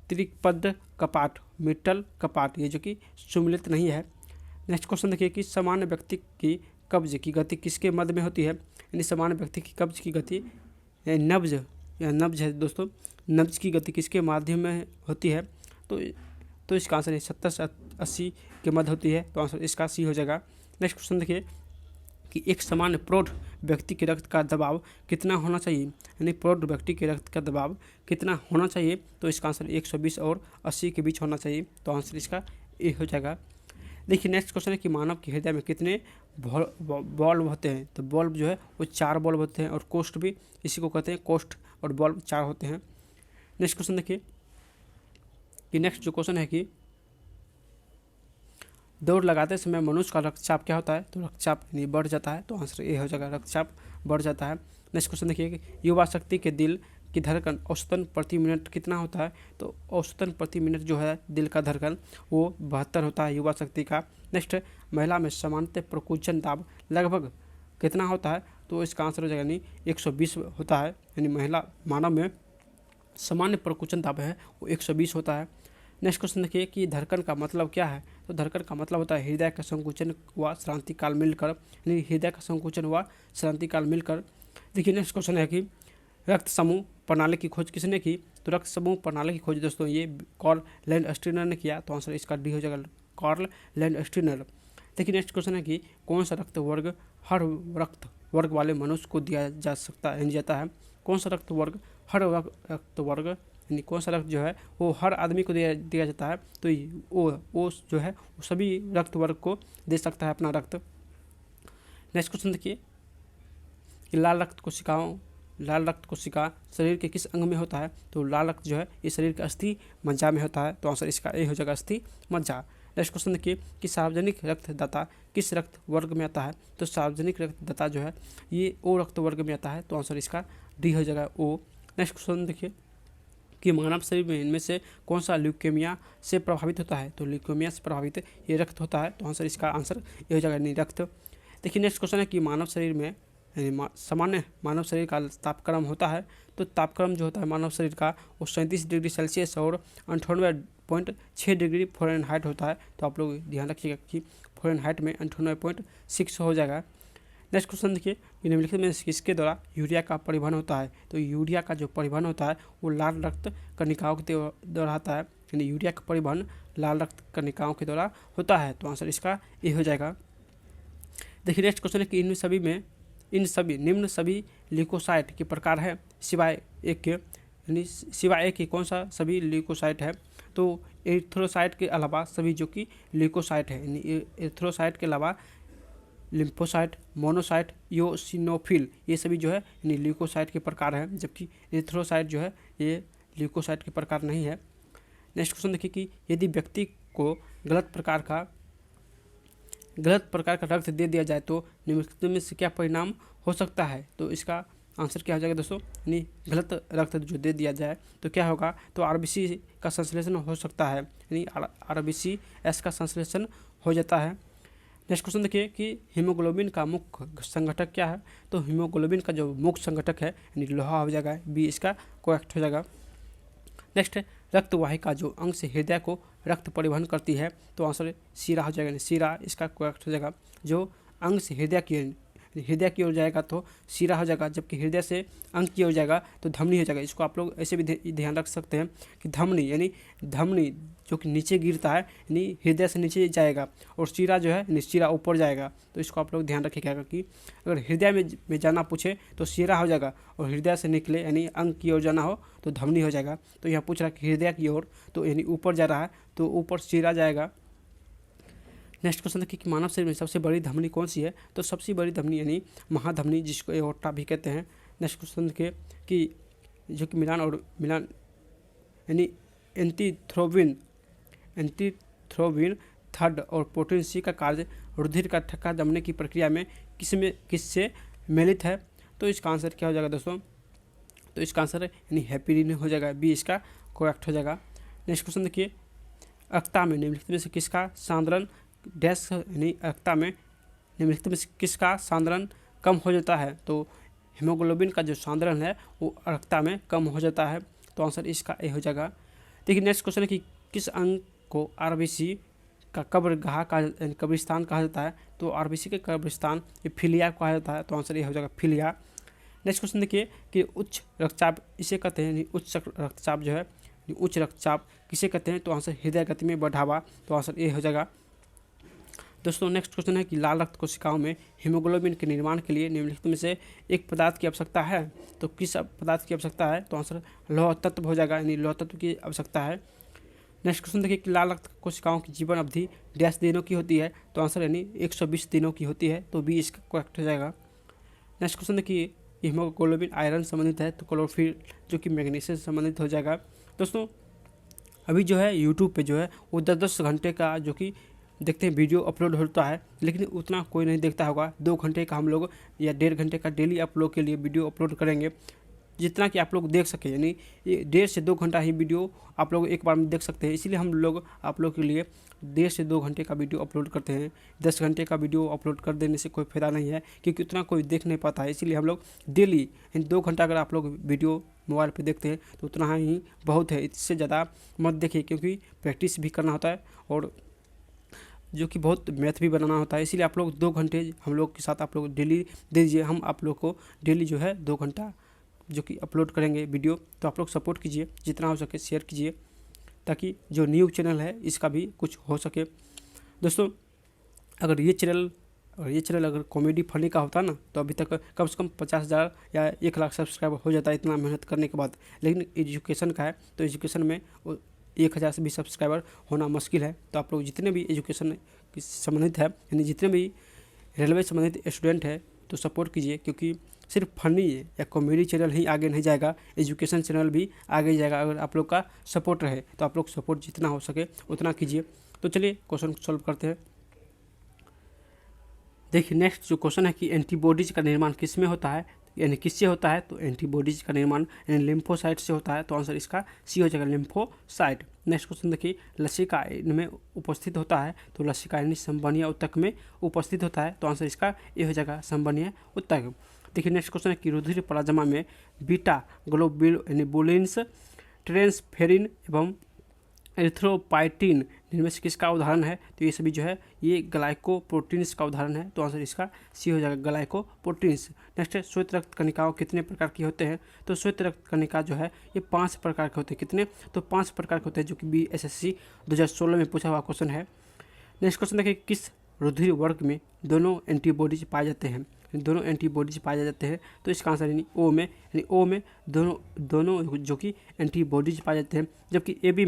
त्रिपद कपाट, मिट्टल कपाट, ये जो कि सुमिलित नहीं है। नेक्स्ट क्वेश्चन देखिए कि सामान्य व्यक्ति की कब्ज की गति किसके मध्य में होती है। यानी सामान्य व्यक्ति की कब्ज की गति नब्ज है दोस्तों, नब्ज की गति किसके माध्यम में होती है। तो इसका आंसर 70 से 80 के मध्य होती है। तो आंसर इसका सी हो जाएगा। नेक्स्ट क्वेश्चन देखिए कि एक सामान्य प्रौढ़ व्यक्ति के रक्त का दबाव कितना होना चाहिए। यानी प्रौढ़ व्यक्ति के रक्त का दबाव कितना होना चाहिए। तो इसका आंसर 120 और 80 के बीच होना चाहिए। तो आंसर इसका ए हो जाएगा। देखिए नेक्स्ट क्वेश्चन है कि मानव के हृदय में कितने बॉल्व होते हैं। तो बॉल्व जो है वो 4 बॉल्व होते हैं और कोष्ठ भी इसी को कहते हैं, कोष्ठ और बॉल्व 4 होते हैं। नेक्स्ट क्वेश्चन देखिए कि नेक्स्ट जो क्वेश्चन है कि दौड़ लगाते समय मनुष्य का रक्तचाप क्या होता है। तो रक्तचाप यानी बढ़ जाता है। तो आंसर ए हो जाएगा, रक्तचाप बढ़ जाता है। नेक्स्ट क्वेश्चन देखिए कि युवा शक्ति के दिल की धड़कन औसतन प्रति मिनट कितना होता है। तो औसतन प्रति मिनट जो है दिल का धड़कन वो 72 होता है युवा शक्ति का। नेक्स्ट महिला में सामान्यतः प्रकुंचन दाब लगभग कितना होता है। तो इसका आंसर हो जाएगा यानी 120 होता है। यानी मानव में सामान्य प्रकुंचन दाब है वो 120 होता है। नेक्स्ट क्वेश्चन देखिए कि धड़कन का मतलब क्या है। तो धड़कन का मतलब होता है हृदय का संकुचन व श्रांति काल मिलकर, यानी हृदय का संकुचन व श्रांति काल मिलकर। देखिए नेक्स्ट क्वेश्चन है कि रक्त समूह प्रणाली की खोज किसने की। तो रक्त समूह प्रणाली की खोज दोस्तों ये कार्ल लैंडस्टीनर ने किया। तो आंसर इसका डी हो जाएगा, कार्ल लैंडस्टीनर। देखिए नेक्स्ट क्वेश्चन है कि कौन सा रक्त वर्ग हर रक्त वर्ग वाले मनुष्य को दिया जाता है। कौन सा रक्त वर्ग हर रक्त वर्ग यानी कौन सा रक्त जो है वो हर आदमी को दिया जाता है। तो वो जो है वो सभी रक्त वर्ग को दे सकता है अपना रक्त। नेक्स्ट क्वेश्चन देखिए कि लाल रक्त कोशिका शरीर के किस अंग में होता है। तो लाल रक्त जो है ये शरीर के अस्थि मज्जा में होता है। तो आंसर इसका ए हो जाएगा, अस्थि मज्जा। नेक्स्ट क्वेश्चन देखिए कि सार्वजनिक रक्तदाता किस रक्त वर्ग में आता है। तो सार्वजनिक रक्तदाता जो है ये ओ रक्त वर्ग में आता है, तो आंसर इसका डी हो जाएगा ओ। नेक्स्ट क्वेश्चन देखिए कि मानव शरीर में इनमें से कौन सा ल्यूकेमिया से प्रभावित होता है। तो ल्यूकेमिया से प्रभावित ये रक्त होता है, तो आंसर इसका आंसर ये हो जाएगा नहीं रक्त। देखिए नेक्स्ट क्वेश्चन है कि मानव शरीर में सामान्य मानव शरीर का तापक्रम होता है। तो तापक्रम जो होता है मानव शरीर का वो 37 डिग्री सेल्सियस और 98.6 डिग्री फ़ारेनहाइट होता है। तो आप लोग ध्यान रखिएगा कि फ़ारेनहाइट में 98.6 हो जाएगा। नेक्स्ट क्वेश्चन देखिए कि निम्नलिखित में किसके द्वारा यूरिया का परिवहन होता है। तो यूरिया का जो परिवहन होता है वो लाल रक्त कणिकाओं के द्वारा होता है, यानी यूरिया का परिवहन लाल रक्त कणिकाओं के द्वारा होता है, तो आंसर इसका ए हो जाएगा। देखिए नेक्स्ट क्वेश्चन है कि इन सभी निम्न सभी ल्यूकोसाइट के प्रकार है सिवाय एक के, यानी सिवाय एक के कौन सा सभी ल्यूकोसाइट है। तो एरिथ्रोसाइट के अलावा सभी जो कि ल्यूकोसाइट है, यानी एरिथ्रोसाइट के अलावा लिम्फोसाइट, मोनोसाइट, योसिनोफिल ये सभी जो है यानी ल्यूकोसाइट के प्रकार है, जबकि एरिथ्रोसाइट जो है ये ल्यूकोसाइट के प्रकार नहीं है। नेक्स्ट क्वेश्चन देखिए कि यदि व्यक्ति को गलत प्रकार का रक्त दे दिया जाए तो निम्नलिखित में से क्या परिणाम हो सकता है। तो इसका आंसर क्या हो जाएगा दोस्तों, यानी गलत रक्त जो दे दिया जाए तो क्या होगा, तो आरबीसी का संश्लेषण हो सकता है, यानी आरबीसी एस का संश्लेषण हो जाता है। नेक्स्ट क्वेश्चन देखिए कि हीमोग्लोबिन का मुख्य संगठक क्या है। तो हीमोग्लोबिन का जो मुख्य संगठक है यानी लोहा हो जाएगा, बी इसका करेक्ट हो जाएगा। नेक्स्ट रक्त वाहिका जो अंग से हृदय को रक्त परिवहन करती है, तो आंसर सीरा हो जाएगा, सीरा इसका करेक्ट हो जाएगा। जो अंग से हृदय की ओर जाएगा तो सीरा हो जाएगा, जबकि हृदय से अंग की ओर जाएगा तो धमनी हो जाएगा। इसको आप लोग ऐसे भी ध्यान रख सकते हैं कि धमनी जो कि नीचे गिरता है यानी हृदय से नीचे जाएगा, और सीरा जो है यानी सीरा ऊपर जाएगा। तो इसको आप लोग ध्यान रखिएगा कि अगर हृदय में जाना पूछे तो सीरा हो जाएगा, और हृदय से निकले यानी अंग की ओर जाना हो तो धमनी हो जाएगा। तो यहाँ पूछ रहा है कि हृदय की ओर तो यानी ऊपर जा रहा है तो ऊपर सीरा जाएगा। नेक्स्ट क्वेश्चन देखिए कि मानव शरीर में सबसे बड़ी धमनी कौन सी है। तो सबसे बड़ी धमनी यानी महाधमनी जिसको एओर्टा भी कहते हैं। नेक्स्ट क्वेश्चन देखिए कि जो कि मिलान यानी एंटीथ्रोबिन थर्ड और प्रोटीन सी का कार्य रुधिर का थक्का जमने की प्रक्रिया में किससे मेलित है। तो इसका आंसर क्या हो जाएगा दोस्तों, तो इसका आंसर यानी हेपेरिन हो जाएगा, बी इसका करेक्ट हो जाएगा। नेक्स्ट क्वेश्चन देखिए रक्ता में निम्नलिखित में से किसका सांद्रण डैश यानी रक्ता में निम्नलिखित में से किसका सांद्रण कम हो जाता है। तो हीमोग्लोबिन का जो सांद्रण है वो रक्ता में कम हो जाता है, तो आंसर इसका ए हो जाएगा। देखिए नेक्स्ट क्वेश्चन है कि किस अंग को आरबीसी का कब्रिस्तान कहा जाता है। तो आरबीसी के कब्रिस्तान ये फिलिया कहा जाता है, तो आंसर ये हो जाएगा फिलिया। नेक्स्ट क्वेश्चन देखिए कि उच्च रक्तचाप इसे कहते हैं, उच्च रक्तचाप जो है उच्च रक्तचाप किसे कहते हैं। तो आंसर हृदय गति में बढ़ावा, तो आंसर ए हो जाएगा। दोस्तों नेक्स्ट क्वेश्चन है कि लाल रक्त कोशिकाओं में हीमोग्लोबिन के निर्माण के लिए निम्नलिखित में से एक पदार्थ की आवश्यकता है। तो किस पदार्थ की आवश्यकता है। तो आंसर लौह तत्व हो जाएगा, यानी लौह तत्व की आवश्यकता है। नेक्स्ट क्वेश्चन देखिए कि लाल रक्त कोशिकाओं की जीवन अवधि डैश दिनों की होती है। तो आंसर यानी 120 दिनों की होती है, तो बी इसका करेक्ट हो जाएगा। नेक्स्ट क्वेश्चन देखिए हीमोग्लोबिन आयरन संबंधित है, तो क्लोरोफिल जो कि मैग्नीशियम से संबंधित हो जाएगा। दोस्तों अभी जो है यूट्यूब पे जो है वो 10-10 घंटे का जो कि देखते हैं वीडियो अपलोड होता है, लेकिन उतना कोई नहीं देखता होगा। 2 घंटे का हम लोग या 1.5 घंटे का डेली आप लोग के लिए वीडियो अपलोड करेंगे, जितना कि आप लोग देख सकें, यानी 1.5 से 2 घंटा ही वीडियो आप लोग एक बार में देख सकते हैं। इसीलिए हम लोग आप लोग के लिए 1.5 से 2 घंटे का वीडियो अपलोड करते हैं। 10 घंटे का वीडियो अपलोड कर देने से कोई फ़ायदा नहीं है, क्योंकि उतना कोई देख नहीं पाता है। इसीलिए हम लोग डेली 2 घंटा अगर आप लोग वीडियो मोबाइल पे देखते हैं तो उतना ही बहुत है, इससे ज़्यादा मत देखिए, क्योंकि प्रैक्टिस भी करना होता है और जो कि बहुत मैथ भी बनाना होता है। इसीलिए आप लोग 2 घंटे हम लोग के साथ आप लोग डेली दे दीजिए। हम आप लोग को डेली जो है 2 घंटा जो कि अपलोड करेंगे वीडियो, तो आप लोग सपोर्ट कीजिए, जितना हो सके शेयर कीजिए, ताकि जो न्यू चैनल है इसका भी कुछ हो सके। दोस्तों अगर ये चैनल अगर कॉमेडी फनी का होता ना तो अभी तक कम से कम 50,000 या 1 लाख सब्सक्राइबर हो जाता है, इतना मेहनत करने के बाद। लेकिन एजुकेशन का है तो एजुकेशन में 1,000 से भी सब्सक्राइबर होना मुश्किल है। तो आप लोग जितने भी एजुकेशन संबंधित है, यानी जितने भी रेलवे संबंधित स्टूडेंट है, तो सपोर्ट कीजिए, क्योंकि सिर्फ फनी या कॉमेडी चैनल ही आगे नहीं जाएगा, एजुकेशन चैनल भी आगे जाएगा अगर आप लोग का सपोर्ट रहे। तो आप लोग सपोर्ट जितना हो सके उतना कीजिए। तो चलिए क्वेश्चन को सॉल्व करते हैं। देखिए नेक्स्ट जो क्वेश्चन है कि एंटीबॉडीज का निर्माण किस में होता है, यानी किससे होता है, तो एंटीबॉडीज का निर्माण यानी लिम्फोसाइट से होता है, तो आंसर इसका सी हो जाएगा, लिम्फोसाइट। नेक्स्ट क्वेश्चन देखिए लसिका इनमें उपस्थित होता है, तो लसिका यानी संवहनीय ऊतक में उपस्थित होता है, तो आंसर इसका ये हो जाएगा, संवहनीय ऊतक। देखिए नेक्स्ट क्वेश्चन है कि रुधिर प्लाज्मा में बीटा ग्लोबुलिन्स, ट्रांसफेरिन एवं एरिथ्रोपाइटिन इनमें से किसका उदाहरण है, तो ये सभी जो है ये ग्लाइकोप्रोटीन्स का उदाहरण है, तो आंसर इसका सी हो जाएगा, ग्लाइकोप्रोटीन्स। नेक्स्ट है श्वेत रक्त कणिकाओं कितने प्रकार की होते हैं, तो श्वेत रक्त कणिका जो है ये 5 प्रकार के होते हैं। कितने, तो 5 प्रकार के होते हैं, जो कि BSSC 2016 में पूछा हुआ क्वेश्चन है। नेक्स्ट क्वेश्चन देखिए किस रुधिर वर्ग में दोनों एंटीबॉडीज पाए जाते हैं, दोनों एंटीबॉडीज पाए जाते हैं, तो इसका आंसर यानी ओ में, यानी ओ में दोनों जो कि एंटीबॉडीज पाए जाते हैं, जबकि ए बी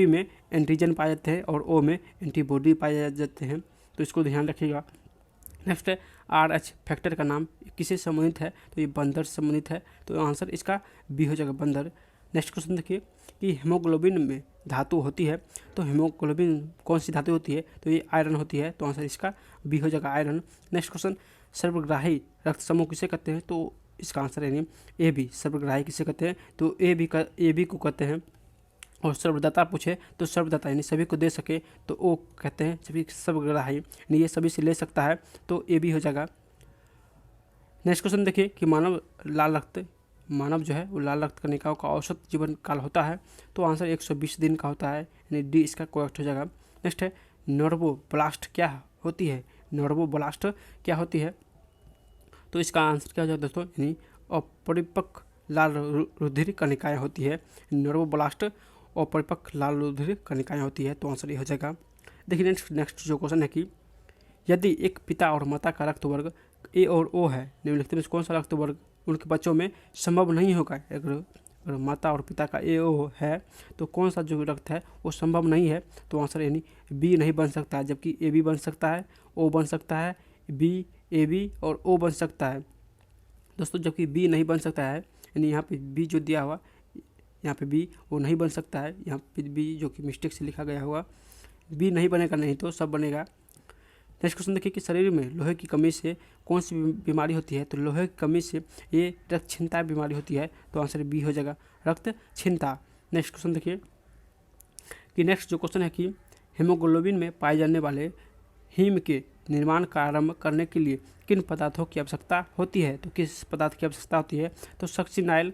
में एंटीजन पाए जाते हैं और ओ में एंटीबॉडी पाए जाते हैं, तो इसको ध्यान रखिएगा। नेक्स्ट है RH फैक्टर का नाम किससे संबंधित है, तो ये बंदर से संबंधित है, तो आंसर इसका बी हो जाएगा, बंदर। नेक्स्ट क्वेश्चन देखिए कि हीमोग्लोबिन में धातु होती है, तो हीमोग्लोबिन कौन सी धातु होती है, तो ये आयरन होती है, तो आंसर इसका बी हो जाएगा, आयरन। नेक्स्ट क्वेश्चन सर्वग्राही रक्त समूह किसे कहते हैं, तो इसका आंसर यानी ए बी, सर्वग्राही किसे कहते हैं, तो ए बी को कहते हैं। और सर्वदाता पूछे तो सर्वदाता यानी सभी को दे सके, तो ओ कहते हैं, सभी सर्वग्राही यानी ये सभी से ले सकता है, तो ए बी हो जाएगा। नेक्स्ट क्वेश्चन देखिए कि मानव जो है वो लाल रक्त कणिकाओं का औसत जीवन काल होता है, तो आंसर 120 दिन का होता है, यानी डी इसका करेक्ट हो जाएगा। नेक्स्ट है नोरोब्लास्ट क्या होती है, नोरोब्लास्ट क्या होती है, तो इसका आंसर क्या हो जाएगा दोस्तों, यानी अपरिपक्व लाल रुधिर कणिकाएँ होती है, नोरोब्लास्ट अपरिपक्व लाल रुधिर कणिकाएँ होती है, तो आंसर ये हो जाएगा। देखिए नेक्स्ट जो क्वेश्चन है कि यदि एक पिता और माता का रक्त वर्ग ए और ओ है, निम्नलिखित में से कौन सा रक्त वर्ग उनके बच्चों में संभव नहीं होगा। अगर माता और पिता का ए ओ है तो कौन सा जो रक्त है वो संभव नहीं है, तो आंसर यानी बी नहीं बन सकता है, जबकि ए बी बन सकता है, ओ बन सकता है, बी ए बी और ओ बन सकता है दोस्तों, जबकि बी नहीं बन सकता है, यानी यहाँ पे बी जो दिया हुआ यहाँ पे बी वो नहीं बन सकता है, यहाँ पे बी जो कि मिस्टेक से लिखा गया हुआ, बी नहीं बनेगा, नहीं तो सब बनेगा। नेक्स्ट क्वेश्चन देखिए कि शरीर में लोहे की कमी से कौन सी बीमारी होती है, तो लोहे की कमी से ये रक्तहीनता बीमारी होती है, तो आंसर बी हो जाएगा, रक्तहीनता। नेक्स्ट क्वेश्चन देखिए कि नेक्स्ट जो क्वेश्चन है कि हीमोग्लोबिन में पाए जाने वाले हीम के निर्माण का आरंभ करने के लिए किन पदार्थों की आवश्यकता होती है, तो किस पदार्थ की आवश्यकता होती है, तो सक्सिनाइल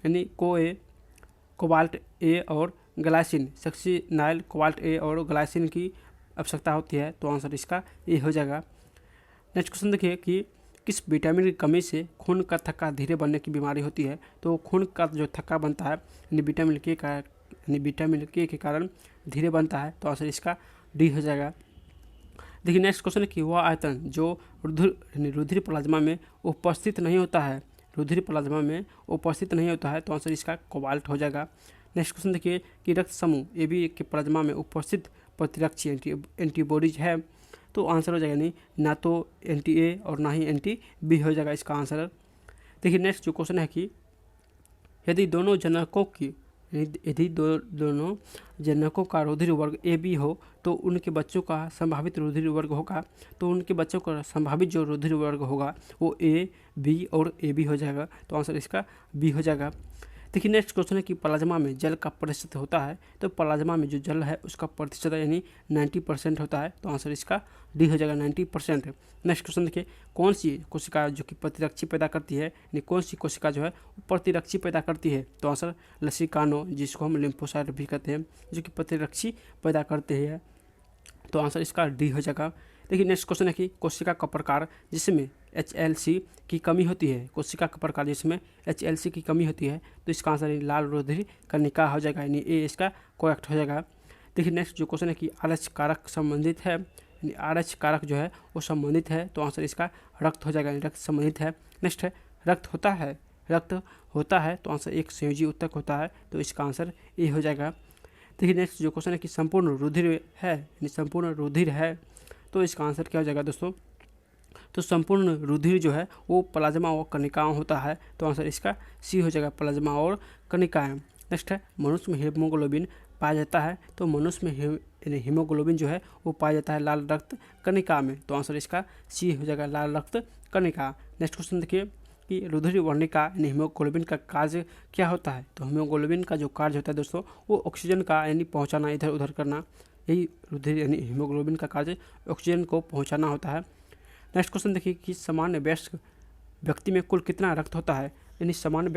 यानी कोबाल्ट ए और ग्लाइसिन, सक्सिनाइल कोबाल्ट ए और ग्लाइसिन की आवश्यकता होती है, तो आंसर इसका ए हो जाएगा। नेक्स्ट क्वेश्चन देखिए कि किस विटामिन की कमी से खून का थक्का धीरे बनने की बीमारी होती है, तो खून का जो थक्का बनता है यानी विटामिन के के कारण धीरे बनता है, तो आंसर इसका डी हो जाएगा। देखिए नेक्स्ट क्वेश्चन है कि वह आयतन जो रुधिर प्लाज्मा में उपस्थित नहीं होता है, तो आंसर इसका कोबाल्ट हो जाएगा। नेक्स्ट क्वेश्चन देखिए कि रक्त समूह ए बी के प्लाज्मा में उपस्थित प्रतिरक्षी एंटीबॉडीज है, तो आंसर हो जाएगा नहीं, ना तो एंटी ए और ना ही एंटी बी हो जाएगा इसका आंसर। देखिए नेक्स्ट जो क्वेश्चन है कि यदि दोनों जनकों का रुधिर वर्ग ए बी हो तो उनके बच्चों का संभावित रुधिर वर्ग होगा, तो उनके बच्चों का संभावित जो रुधिर वर्ग होगा वो ए बी और ए बी हो जाएगा, तो आंसर इसका बी हो जाएगा। देखिए नेक्स्ट क्वेश्चन है कि प्लाज्मा में जल का प्रतिशत होता है, तो प्लाज्मा में जो जल है उसका प्रतिशत यानी 90% होता है, तो आंसर इसका डी हो जाएगा, 90%। नेक्स्ट क्वेश्चन देखिए कौन सी कोशिका जो कि प्रतिरक्षी पैदा करती है, यानी कौन सी कोशिका जो है प्रतिरक्षी पैदा करती है, तो आंसर लसिकानो, जिसको हम लिम्फोसाइट भी कहते हैं, जो कि प्रतिरक्षी पैदा करते हैं, तो आंसर इसका डी हो जाएगा। देखिए नेक्स्ट क्वेश्चन है कि कोशिका का प्रकार जिसमें HLC की कमी होती है, की कमी होती है, तो इसका आंसर लाल रुधिर कणिका हो जाएगा, यानी ए इसका करेक्ट हो जाएगा। देखिए नेक्स्ट जो क्वेश्चन है कि RH कारक संबंधित है, यानी RH कारक जो है वो संबंधित है, तो आंसर इसका रक्त हो जाएगा, रक्त संबंधित है। नेक्स्ट है रक्त होता है, तो आंसर एक संयोजी ऊतक होता है, तो इसका आंसर ए हो जाएगा। देखिए नेक्स्ट जो क्वेश्चन है कि संपूर्ण रुधिर है, तो इसका आंसर क्या हो जाएगा दोस्तों, तो संपूर्ण रुधिर जो है वो प्लाज्मा और कणिकाओं होता है, तो आंसर इसका सी हो जाएगा, प्लाज्मा और कणिकाएं। नेक्स्ट है मनुष्य में हीमोग्लोबिन पाया जाता है, तो मनुष्य में यानी हीमोग्लोबिन जो है वो पाया जाता है लाल रक्त कणिका में। तो आंसर इसका सी हो जाएगा, लाल रक्त कणिका। नेक्स्ट क्वेश्चन देखिए कि रुधिर वर्णिका यानी हीमोग्लोबिन का कार्य क्या होता है। तो हीमोग्लोबिन का जो कार्य होता है दोस्तों वो ऑक्सीजन का यानी पहुंचाना, इधर उधर करना, यही रुधिर यानी हीमोग्लोबिन का कार्य ऑक्सीजन को पहुंचाना होता है। नेक्स्ट क्वेश्चन देखिए कि सामान्य वयस्क व्यक्ति में कुल कितना रक्त होता है। यानी सामान्य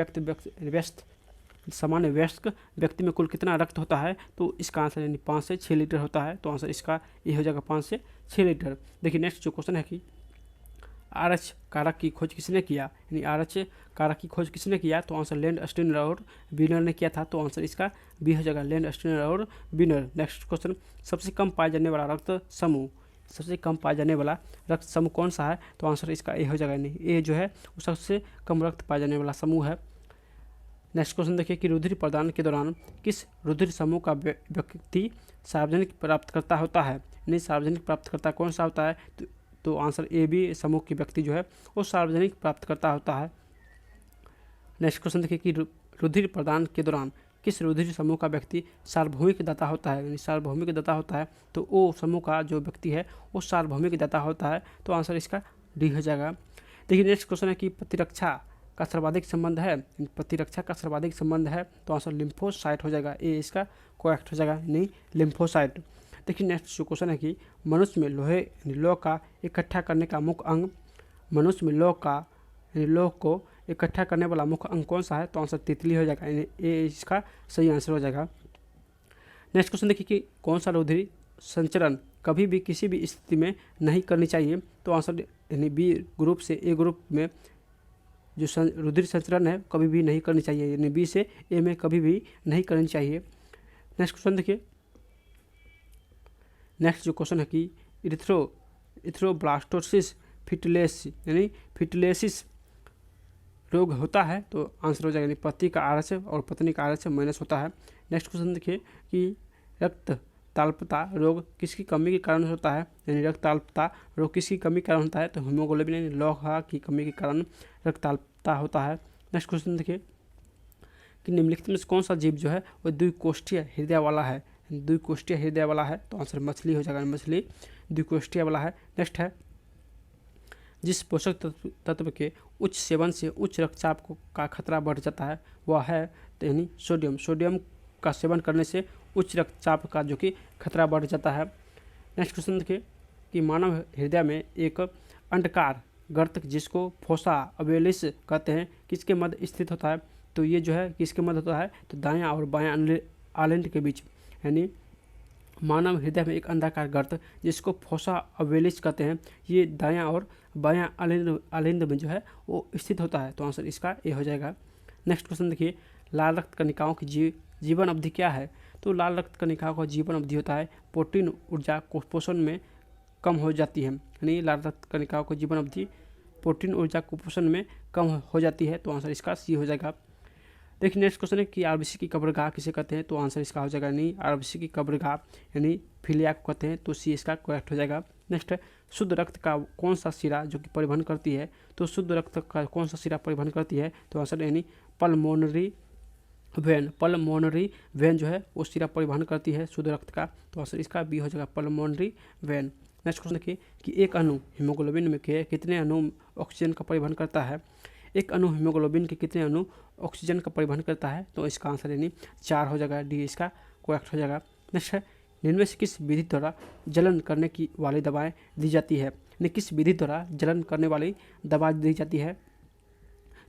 वयस्क व्यक्ति में कुल कितना रक्त होता है। तो इसका आंसर यानी 5 से 6 लीटर होता है। तो आंसर इसका ये हो जाएगा 5 से 6 लीटर। देखिए नेक्स्ट जो क्वेश्चन है कि RH कारक की खोज किसने किया। यानी RH कारक की खोज किसने किया। तो आंसर लैंडस्टीनर और वीनर ने किया था। तो आंसर इसका बी हो जाएगा, लैंडस्टीनर और वीनर। नेक्स्ट क्वेश्चन, सबसे कम पाए जाने वाला रक्त समूह, सबसे कम पाया जाने वाला रक्त समूह कौन सा है। तो आंसर इसका ए हो जाएगा। नहीं, ए जो है वो सबसे कम रक्त पाया जाने वाला समूह है। नेक्स्ट क्वेश्चन देखिए कि रुधिर प्रदान के दौरान किस रुधिर समूह का व्यक्ति सार्वजनिक प्राप्तकर्ता होता है। यानी सार्वजनिक प्राप्तकर्ता कौन सा होता है। तो आंसर ए बी समूह के व्यक्ति जो है वो सार्वजनिक प्राप्तकर्ता होता है। नेक्स्ट क्वेश्चन देखिए कि रुधिर प्रदान के दौरान किस रुधिर समूह का व्यक्ति सार्वभौमिक दाता होता है। यानी सार्वभौमिक दाता होता है तो ओ समूह का जो व्यक्ति है वो सार्वभौमिक दाता होता है। तो आंसर इसका डी हो जाएगा। देखिए नेक्स्ट क्वेश्चन है कि प्रतिरक्षा का सर्वाधिक संबंध है। प्रतिरक्षा का सर्वाधिक संबंध है तो आंसर लिम्फोसाइट हो जाएगा, ए इसका करेक्ट हो जाएगा, नहीं लिम्फोसाइट। देखिए नेक्स्ट जो क्वेश्चन है कि मनुष्य में लौह का इकट्ठा करने का मुख्य अंग, मनुष्य में लौह को इकट्ठा करने वाला मुख्य अंग कौन सा है। तो आंसर तितली हो जाएगा, यानी ए इसका सही आंसर हो जाएगा। नेक्स्ट क्वेश्चन देखिए कि कौन सा रुधिर संचरण कभी भी किसी भी स्थिति में नहीं करनी चाहिए। तो आंसर यानी बी ग्रुप से ए ग्रुप में जो रुधिर संचरण है कभी भी नहीं करनी चाहिए, यानी बी से ए में कभी भी नहीं करनी चाहिए। नेक्स्ट क्वेश्चन देखिए, नेक्स्ट जो क्वेश्चन है कि इथ्रोब्लास्टोसिस फिटलेस यानी फिटलेसिस रोग होता है। तो आंसर हो जाएगा यानी पति का RH और पत्नी का RH माइनस होता है। नेक्स्ट क्वेश्चन देखिए कि रक्त ताल्पता रोग किसकी कमी के कारण होता है। यानी रक्त ताल्पता रोग किसकी कमी के कारण होता है। तो हीमोग्लोबिन यानी लौह की कमी के कारण रक्त ताल्पता होता है। नेक्स्ट क्वेश्चन देखिए कि निम्नलिखित में से कौन सा जीव जो है वो द्विकोष्ठीय हृदय वाला है। द्विकोष्ठीय हृदय वाला है तो आंसर मछली हो जाएगा, मछली द्विकोष्ठीय वाला है। नेक्स्ट है जिस पोषक तत्व के उच्च सेवन से उच्च रक्तचाप का खतरा बढ़ जाता है वह है तो यानी सोडियम। सोडियम का सेवन करने से उच्च रक्तचाप का जो कि खतरा बढ़ जाता है। नेक्स्ट क्वेश्चन देखिए कि मानव हृदय में एक अंडकार गर्त जिसको फोसा अवेलिस कहते हैं किसके मध्य स्थित होता है। तो ये जो है किसके मध्य होता है। तो दायां और बायां आलेंड के बीच, यानी मानव हृदय में एक अंडाकार गर्त जिसको फोसा अवेलिस कहते हैं, ये दायां और बायां आलिंद में जो है वो स्थित होता है। तो आंसर इसका ए हो जाएगा। नेक्स्ट क्वेश्चन देखिए, लाल रक्त कणिकाओं की जीवन अवधि क्या है। तो लाल रक्त कणिकाओं का जीवन अवधि होता है प्रोटीन ऊर्जा कुपोषण में कम हो जाती है। यानी लाल रक्त कणिकाओं की जीवन अवधि प्रोटीन ऊर्जा कुपोषण में कम हो जाती है। तो आंसर इसका सी हो जाएगा। देखिए नेक्स्ट क्वेश्चन है कि RBC की कब्रगाह किसे कहते हैं। तो आंसर इसका हो जाएगा नहीं, RBC की कब्रगाह यानी फिलिया को कहते हैं। तो सी इसका करेक्ट हो जाएगा। नेक्स्ट है शुद्ध रक्त का कौन सा शिरा जो कि परिवहन करती है। तो शुद्ध रक्त का कौन सा शिरा परिवहन करती है। तो आंसर यानी पल्मोनरी वेन जो है वो शिरा परिवहन करती है शुद्ध रक्त का। तो आंसर इसका बी हो जाएगा, पल्मोनरी वेन। नेक्स्ट क्वेश्चन देखिए कि एक अणु हीमोग्लोबिन में के कितने अणु ऑक्सीजन का परिवहन करता है। एक अणु हीमोग्लोबिन के कितने अणु ऑक्सीजन का परिवहन करता है। तो इसका आंसर यानी 4 हो जाएगा, डी इसका करेक्ट हो जाएगा। नेक्स्ट है निम्न से किस विधि द्वारा जलन करने की वाली दवाएं दी जाती है। यानी किस विधि द्वारा जलन करने वाली दवा दी जाती है।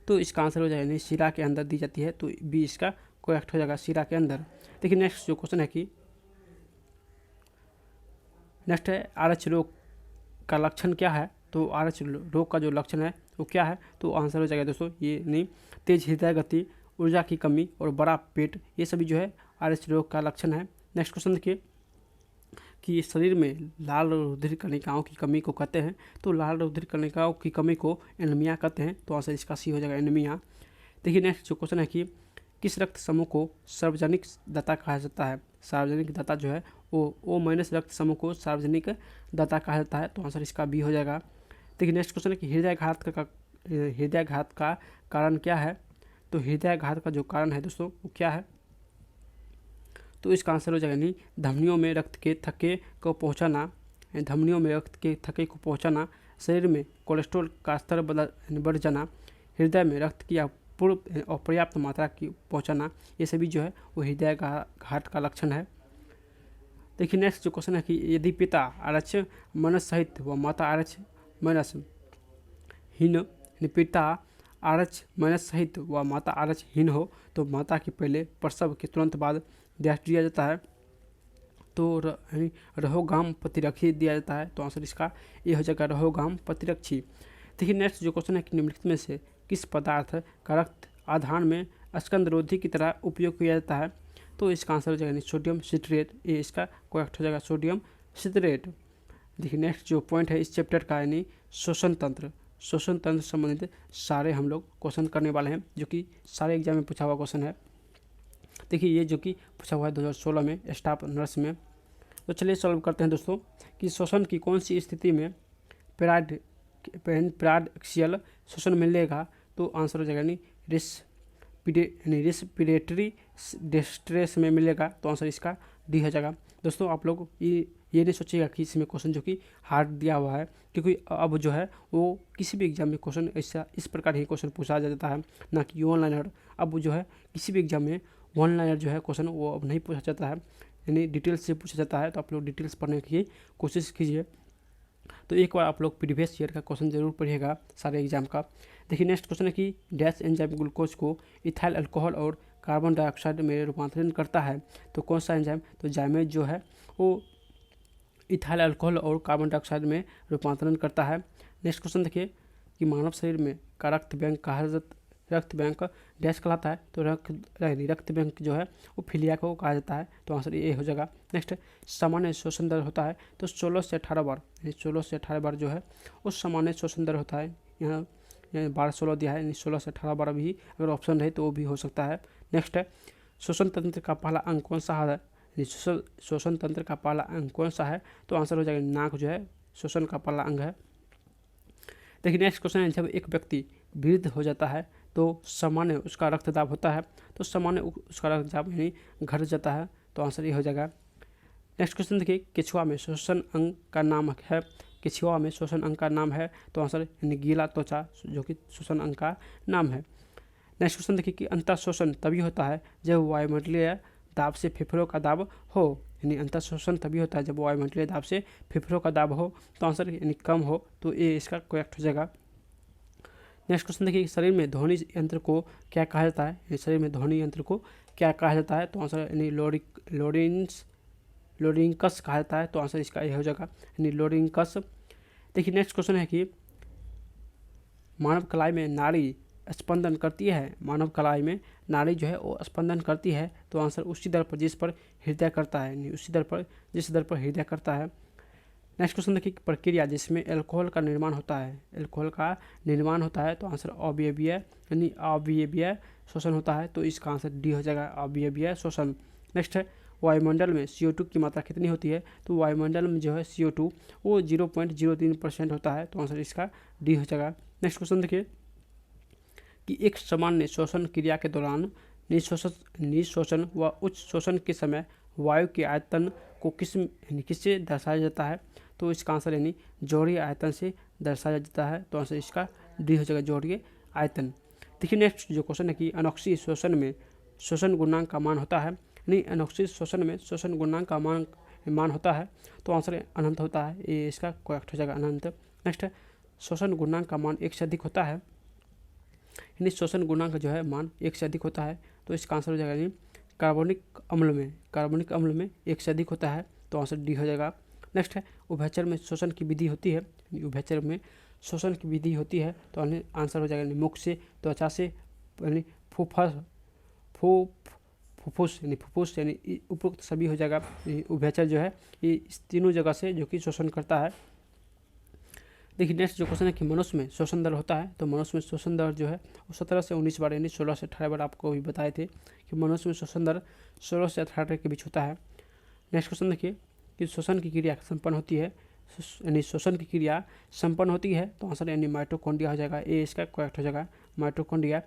तो इसका आंसर हो जाएगा यानी शिरा के अंदर दी जाती है। तो बी इसका करेक्ट हो जाएगा, शिरा के अंदर। देखिए नेक्स्ट जो क्वेश्चन है कि नेक्स्ट है RH रोग का लक्षण क्या है। तो RH रोग का जो लक्षण है वो क्या है। तो आंसर हो जाएगा दोस्तों ये नहीं, तेज हृदय गति, ऊर्जा की कमी और बड़ा पेट, ये सभी जो है RH रोग का लक्षण है। नेक्स्ट क्वेश्चन देखिए कि शरीर में लाल रुधिर कणिकाओं की कमी को कहते हैं। तो लाल रुधिर कणिकाओं की कमी को एनीमिया कहते हैं। तो आंसर इसका सी हो जाएगा, एनीमिया। देखिए नेक्स्ट जो क्वेश्चन है कि किस रक्त समूह को सार्वजनिक दाता कहा जाता है। सार्वजनिक दाता जो है वो O- रक्त समूह को सार्वजनिक दाता कहा जाता है। तो आंसर इसका बी हो जाएगा। देखिए नेक्स्ट क्वेश्चन है कि हृदयाघात का कारण क्या है। तो हृदयाघात का जो कारण है दोस्तों वो क्या है। तो इसका आंसर हो जाएगा यानी धमनियों में रक्त के थक्के को पहुँचाना, धमनियों में रक्त के थक्के को पहुँचाना, शरीर में कोलेस्ट्रॉल का स्तर बढ़ जाना, हृदय में रक्त की अपर्याप्त मात्रा की पहुँचाना, ये सभी जो है वो हृदय घाट का लक्षण है। देखिए नेक्स्ट जो क्वेश्चन है कि यदि पिता आरच मनस सहित व माता आरच मनस हीन, पिता आरच मनस सहित व माता आरच हीन हो तो माता के पहले प्रसव के तुरंत बाद डैश दिया जाता है, तो रहोगाम प्रतिरक्षी दिया जाता है। तो आंसर इसका ये हो जाएगा रहोगाम प्रतिरक्षी। देखिए नेक्स्ट जो क्वेश्चन है कि निम्नलिखित में से किस पदार्थ का रक्त आधान में स्कंदरोधी की तरह उपयोग किया जाता है, तो इसका आंसर हो जाएगा सोडियम सिट्रेट, ये इसका करेक्ट हो जाएगा सोडियम सिट्रेट। देखिए नेक्स्ट जो पॉइंट है इस चैप्टर का यानी शोषण तंत्र से संबंधित सारे हम लोग क्वेश्चन करने वाले हैं, जो कि सारे एग्जाम में पूछा हुआ क्वेश्चन है। देखिए ये जो कि पूछा हुआ है 2016 में स्टाफ नर्स में। तो चलिए सॉल्व करते हैं दोस्तों कि शोषण की कौन सी स्थिति में पैराक्सियल शोषण मिलेगा, तो आंसर हो जाएगा यानी रेस्पिरेटरी डिस्ट्रेस में मिलेगा, तो आंसर इसका डी हो जाएगा। दोस्तों आप लोग ये नहीं सोचिएगा कि इसमें क्वेश्चन जो कि हार्ड दिया हुआ है, क्योंकि अब जो है वो किसी भी एग्जाम में क्वेश्चन ऐसा इस प्रकार ही क्वेश्चन पूछा जाता है, ना कि वन लाइनर। अब जो है किसी भी एग्जाम में वन लाइनर जो है क्वेश्चन वो अब नहीं पूछा जाता है, यानी डिटेल्स से पूछा जाता है। तो आप लोग डिटेल्स पढ़ने की कोशिश कीजिए। तो एक बार आप लोग प्रीवियस ईयर का क्वेश्चन जरूर पढ़िएगा सारे एग्जाम का। देखिए नेक्स्ट क्वेश्चन है कि डैश एंजाइम ग्लूकोज को इथाइल अल्कोहल और कार्बन डाइऑक्साइड में रूपांतरित करता है, तो कौन सा एंजाइम, तो जाइमेज जो है वो इथाइल अल्कोहल और कार्बन डाइऑक्साइड में रूपांतरण करता है। नेक्स्ट क्वेश्चन देखिए कि मानव शरीर में का रक्त बैंक डैश कहलाता है, तो रक्त बैंक जो है वो फिलिया को कहा जाता है, तो आंसर ये हो जाएगा। नेक्स्ट सामान्य श्वसन दर होता है, तो 16 से 18 बार, यानी 16 से 18 बार जो है उस सामान्य श्वसन दर होता है। यहाँ 12-16 दिया है, यानी 16 से 18 बार भी अगर ऑप्शन रहे तो वो भी हो सकता है। नेक्स्ट है श्वसन तंत्र का पहला अंग कौन सा है, श्वसन तंत्र का पहला अंग कौन सा है, तो आंसर हो जाएगा नाक जो है श्वसन का पहला अंग है। देखिए नेक्स्ट क्वेश्चन है जब एक व्यक्ति वृद्ध हो जाता है तो सामान्य उसका रक्तदाब होता है, तो सामान्य उसका रक्तदाब यानी घट जाता है, तो आंसर ये हो जाएगा। नेक्स्ट क्वेश्चन देखिए केचुआ में श्वसन अंग का नाम है, केचुआ में श्वसन अंग का नाम है, तो आंसर यानी गीला त्वचा जो कि श्वसन अंग का नाम है। नेक्स्ट क्वेश्चन देखिए कि अंतर शोषण तभी होता है जब वायुमंडलीय दाब से फेफड़ों का दाब हो, यानी अंतर शोषण तभी होता है जब वायुमंडलीय दाब से फेफड़ों का दाब हो, तो आंसर यानी कम हो, तो ये इसका करेक्ट हो जाएगा। नेक्स्ट क्वेश्चन देखिए शरीर में ध्वनि यंत्र को क्या कहा जाता है, शरीर में ध्वनि यंत्र को क्या कहा जाता है, तो आंसर यानी लोरिंकस कहा जाता है, तो आंसर इसका ये हो जाएगा यानी लोरिंकस। देखिए नेक्स्ट क्वेश्चन है कि मानव कलाई में नाड़ी स्पंदन करती है, मानव कलाई में नाड़ी जो है वो स्पंदन करती है, तो आंसर उसी दर पर जिस पर हृदय करता है, यानी उसी दर पर जिस दर पर हृदय करता है। नेक्स्ट क्वेश्चन देखिए प्रक्रिया जिसमें अल्कोहल का निर्माण होता है, अल्कोहल का निर्माण होता है, तो आंसर अवयवीय यानी अवयवीय शोषण होता है, तो इसका आंसर डी हो जाएगा अवयवीय शोषण। नेक्स्ट है वायुमंडल में CO2 की मात्रा कितनी होती है, तो वायुमंडल में जो है CO2 वो 0.03% होता है, तो आंसर इसका डी हो जाएगा। नेक्स्ट क्वेश्चन देखिए कि एक सामान्य शोषण क्रिया के दौरान निःशोषण व उच्च शोषण के समय वायु के आयतन को किससे दर्शाया जाता है, तो इसका आंसर यानी जोड़ीय आयतन से दर्शाया जाता है, तो आंसर इसका डी हो जाएगा जोड़ीय आयतन। देखिए नेक्स्ट जो क्वेश्चन है कि अनोक्सी शोषण में शोषण गुणांक का मान होता है, यानी अनोक्सी शोषण में शोषण गुणांक का मान होता है, तो आंसर अनंत होता है, ये इसका करेक्ट हो जाएगा अनंत। नेक्स्ट शोषण गुणांक का मान 1 से अधिक होता है, यानी शोषण गुणांक जो है मान 1 से अधिक होता है, तो इसका आंसर हो जाएगा यानी कार्बनिक अम्ल में 1 से अधिक होता है, तो आंसर डी हो जाएगा। नेक्स्ट है उभयचर में शोषण की विधि होती है, उभयचर में शोषण की विधि होती है, तो आंसर हो जाएगा मुख से, त्वचा से, यानी फुफ्फुस यानी उपरोक्त सभी हो जाएगा। उभयचर जो है ये इस तीनों जगह से जो कि शोषण करता है। देखिए नेक्स्ट जो क्वेश्चन है कि मनुष्य में शोषण दर होता है, तो मनुष्य में शोषण दर जो है वो 17 से 19 बार यानी 16 से 18 बार आपको भी बताए थे कि मनुष्य में शोषण दर 16 से 18 के बीच होता है। नेक्स्ट क्वेश्चन देखिए कि शोषण की क्रिया संपन्न होती है, यानी शोषण की क्रिया संपन्न होती है, तो आंसर यानी माइटोकॉन्ड्रिया हो जाएगा, ये इसका करेक्ट हो जाएगा माइटोकॉन्ड्रिया।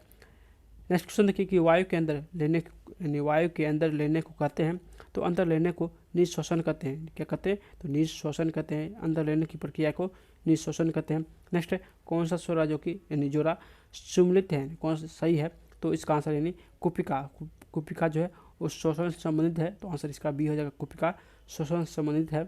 नेक्स्ट क्वेश्चन देखिए कि वायु के अंदर लेने यानी वायु के अंदर लेने को कहते हैं, तो अंदर लेने को निःश्वसन कहते हैं। क्या कहते हैं? तो निःश्वसन कहते हैं। अंदर लेने की प्रक्रिया को निःश्वसन कहते हैं। नेक्स्ट है कौन सा स्वरा जो कि यानी जोड़ा सुमिलित है, कौन सा सही है? तो इसका आंसर यानी कुपिका। कुपिका जो है वो श्वसन से संबंधित है, तो आंसर इसका बी हो जाएगा, कुपिका श्वसन से संबंधित है।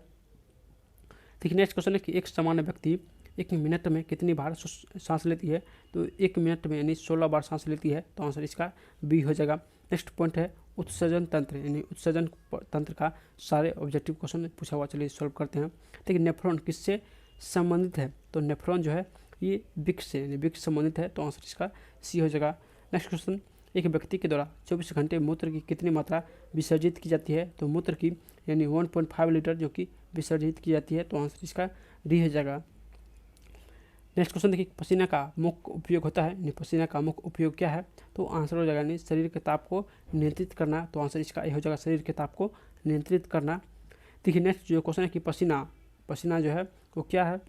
देखिए नेक्स्ट क्वेश्चन है कि एक सामान्य व्यक्ति 1 मिनट में कितनी बार सांस लेती है? तो 1 मिनट में यानी 16 बार सांस लेती है, तो आंसर इसका बी हो जाएगा। नेक्स्ट पॉइंट है उत्सर्जन तंत्र, यानी उत्सर्जन तंत्र का सारे ऑब्जेक्टिव क्वेश्चन पूछा हुआ, चलिए सॉल्व करते हैं। देखिए नेफ्रॉन किससे संबंधित है? तो नेफ्रॉन जो है ये वृक्क से यानी वृक्क संबंधित है, तो आंसर इसका सी हो जाएगा। नेक्स्ट क्वेश्चन, एक व्यक्ति के द्वारा 24 घंटे मूत्र की कितनी मात्रा विसर्जित की जाती है? तो मूत्र की यानी 1.5 लीटर जो कि विसर्जित की जाती है, तो आंसर इसका डी हो जाएगा। नेक्स्ट क्वेश्चन देखिए पसीना का मुख्य उपयोग होता है, यानी पसीना का मुख्य उपयोग क्या है? तो आंसर हो जाएगा यानी शरीर के ताप को नियंत्रित करना, तो आंसर इसका ए हो जाएगा, शरीर के ताप को नियंत्रित करना। देखिए नेक्स्ट जो क्वेश्चन है कि पसीना जो है वो क्या है?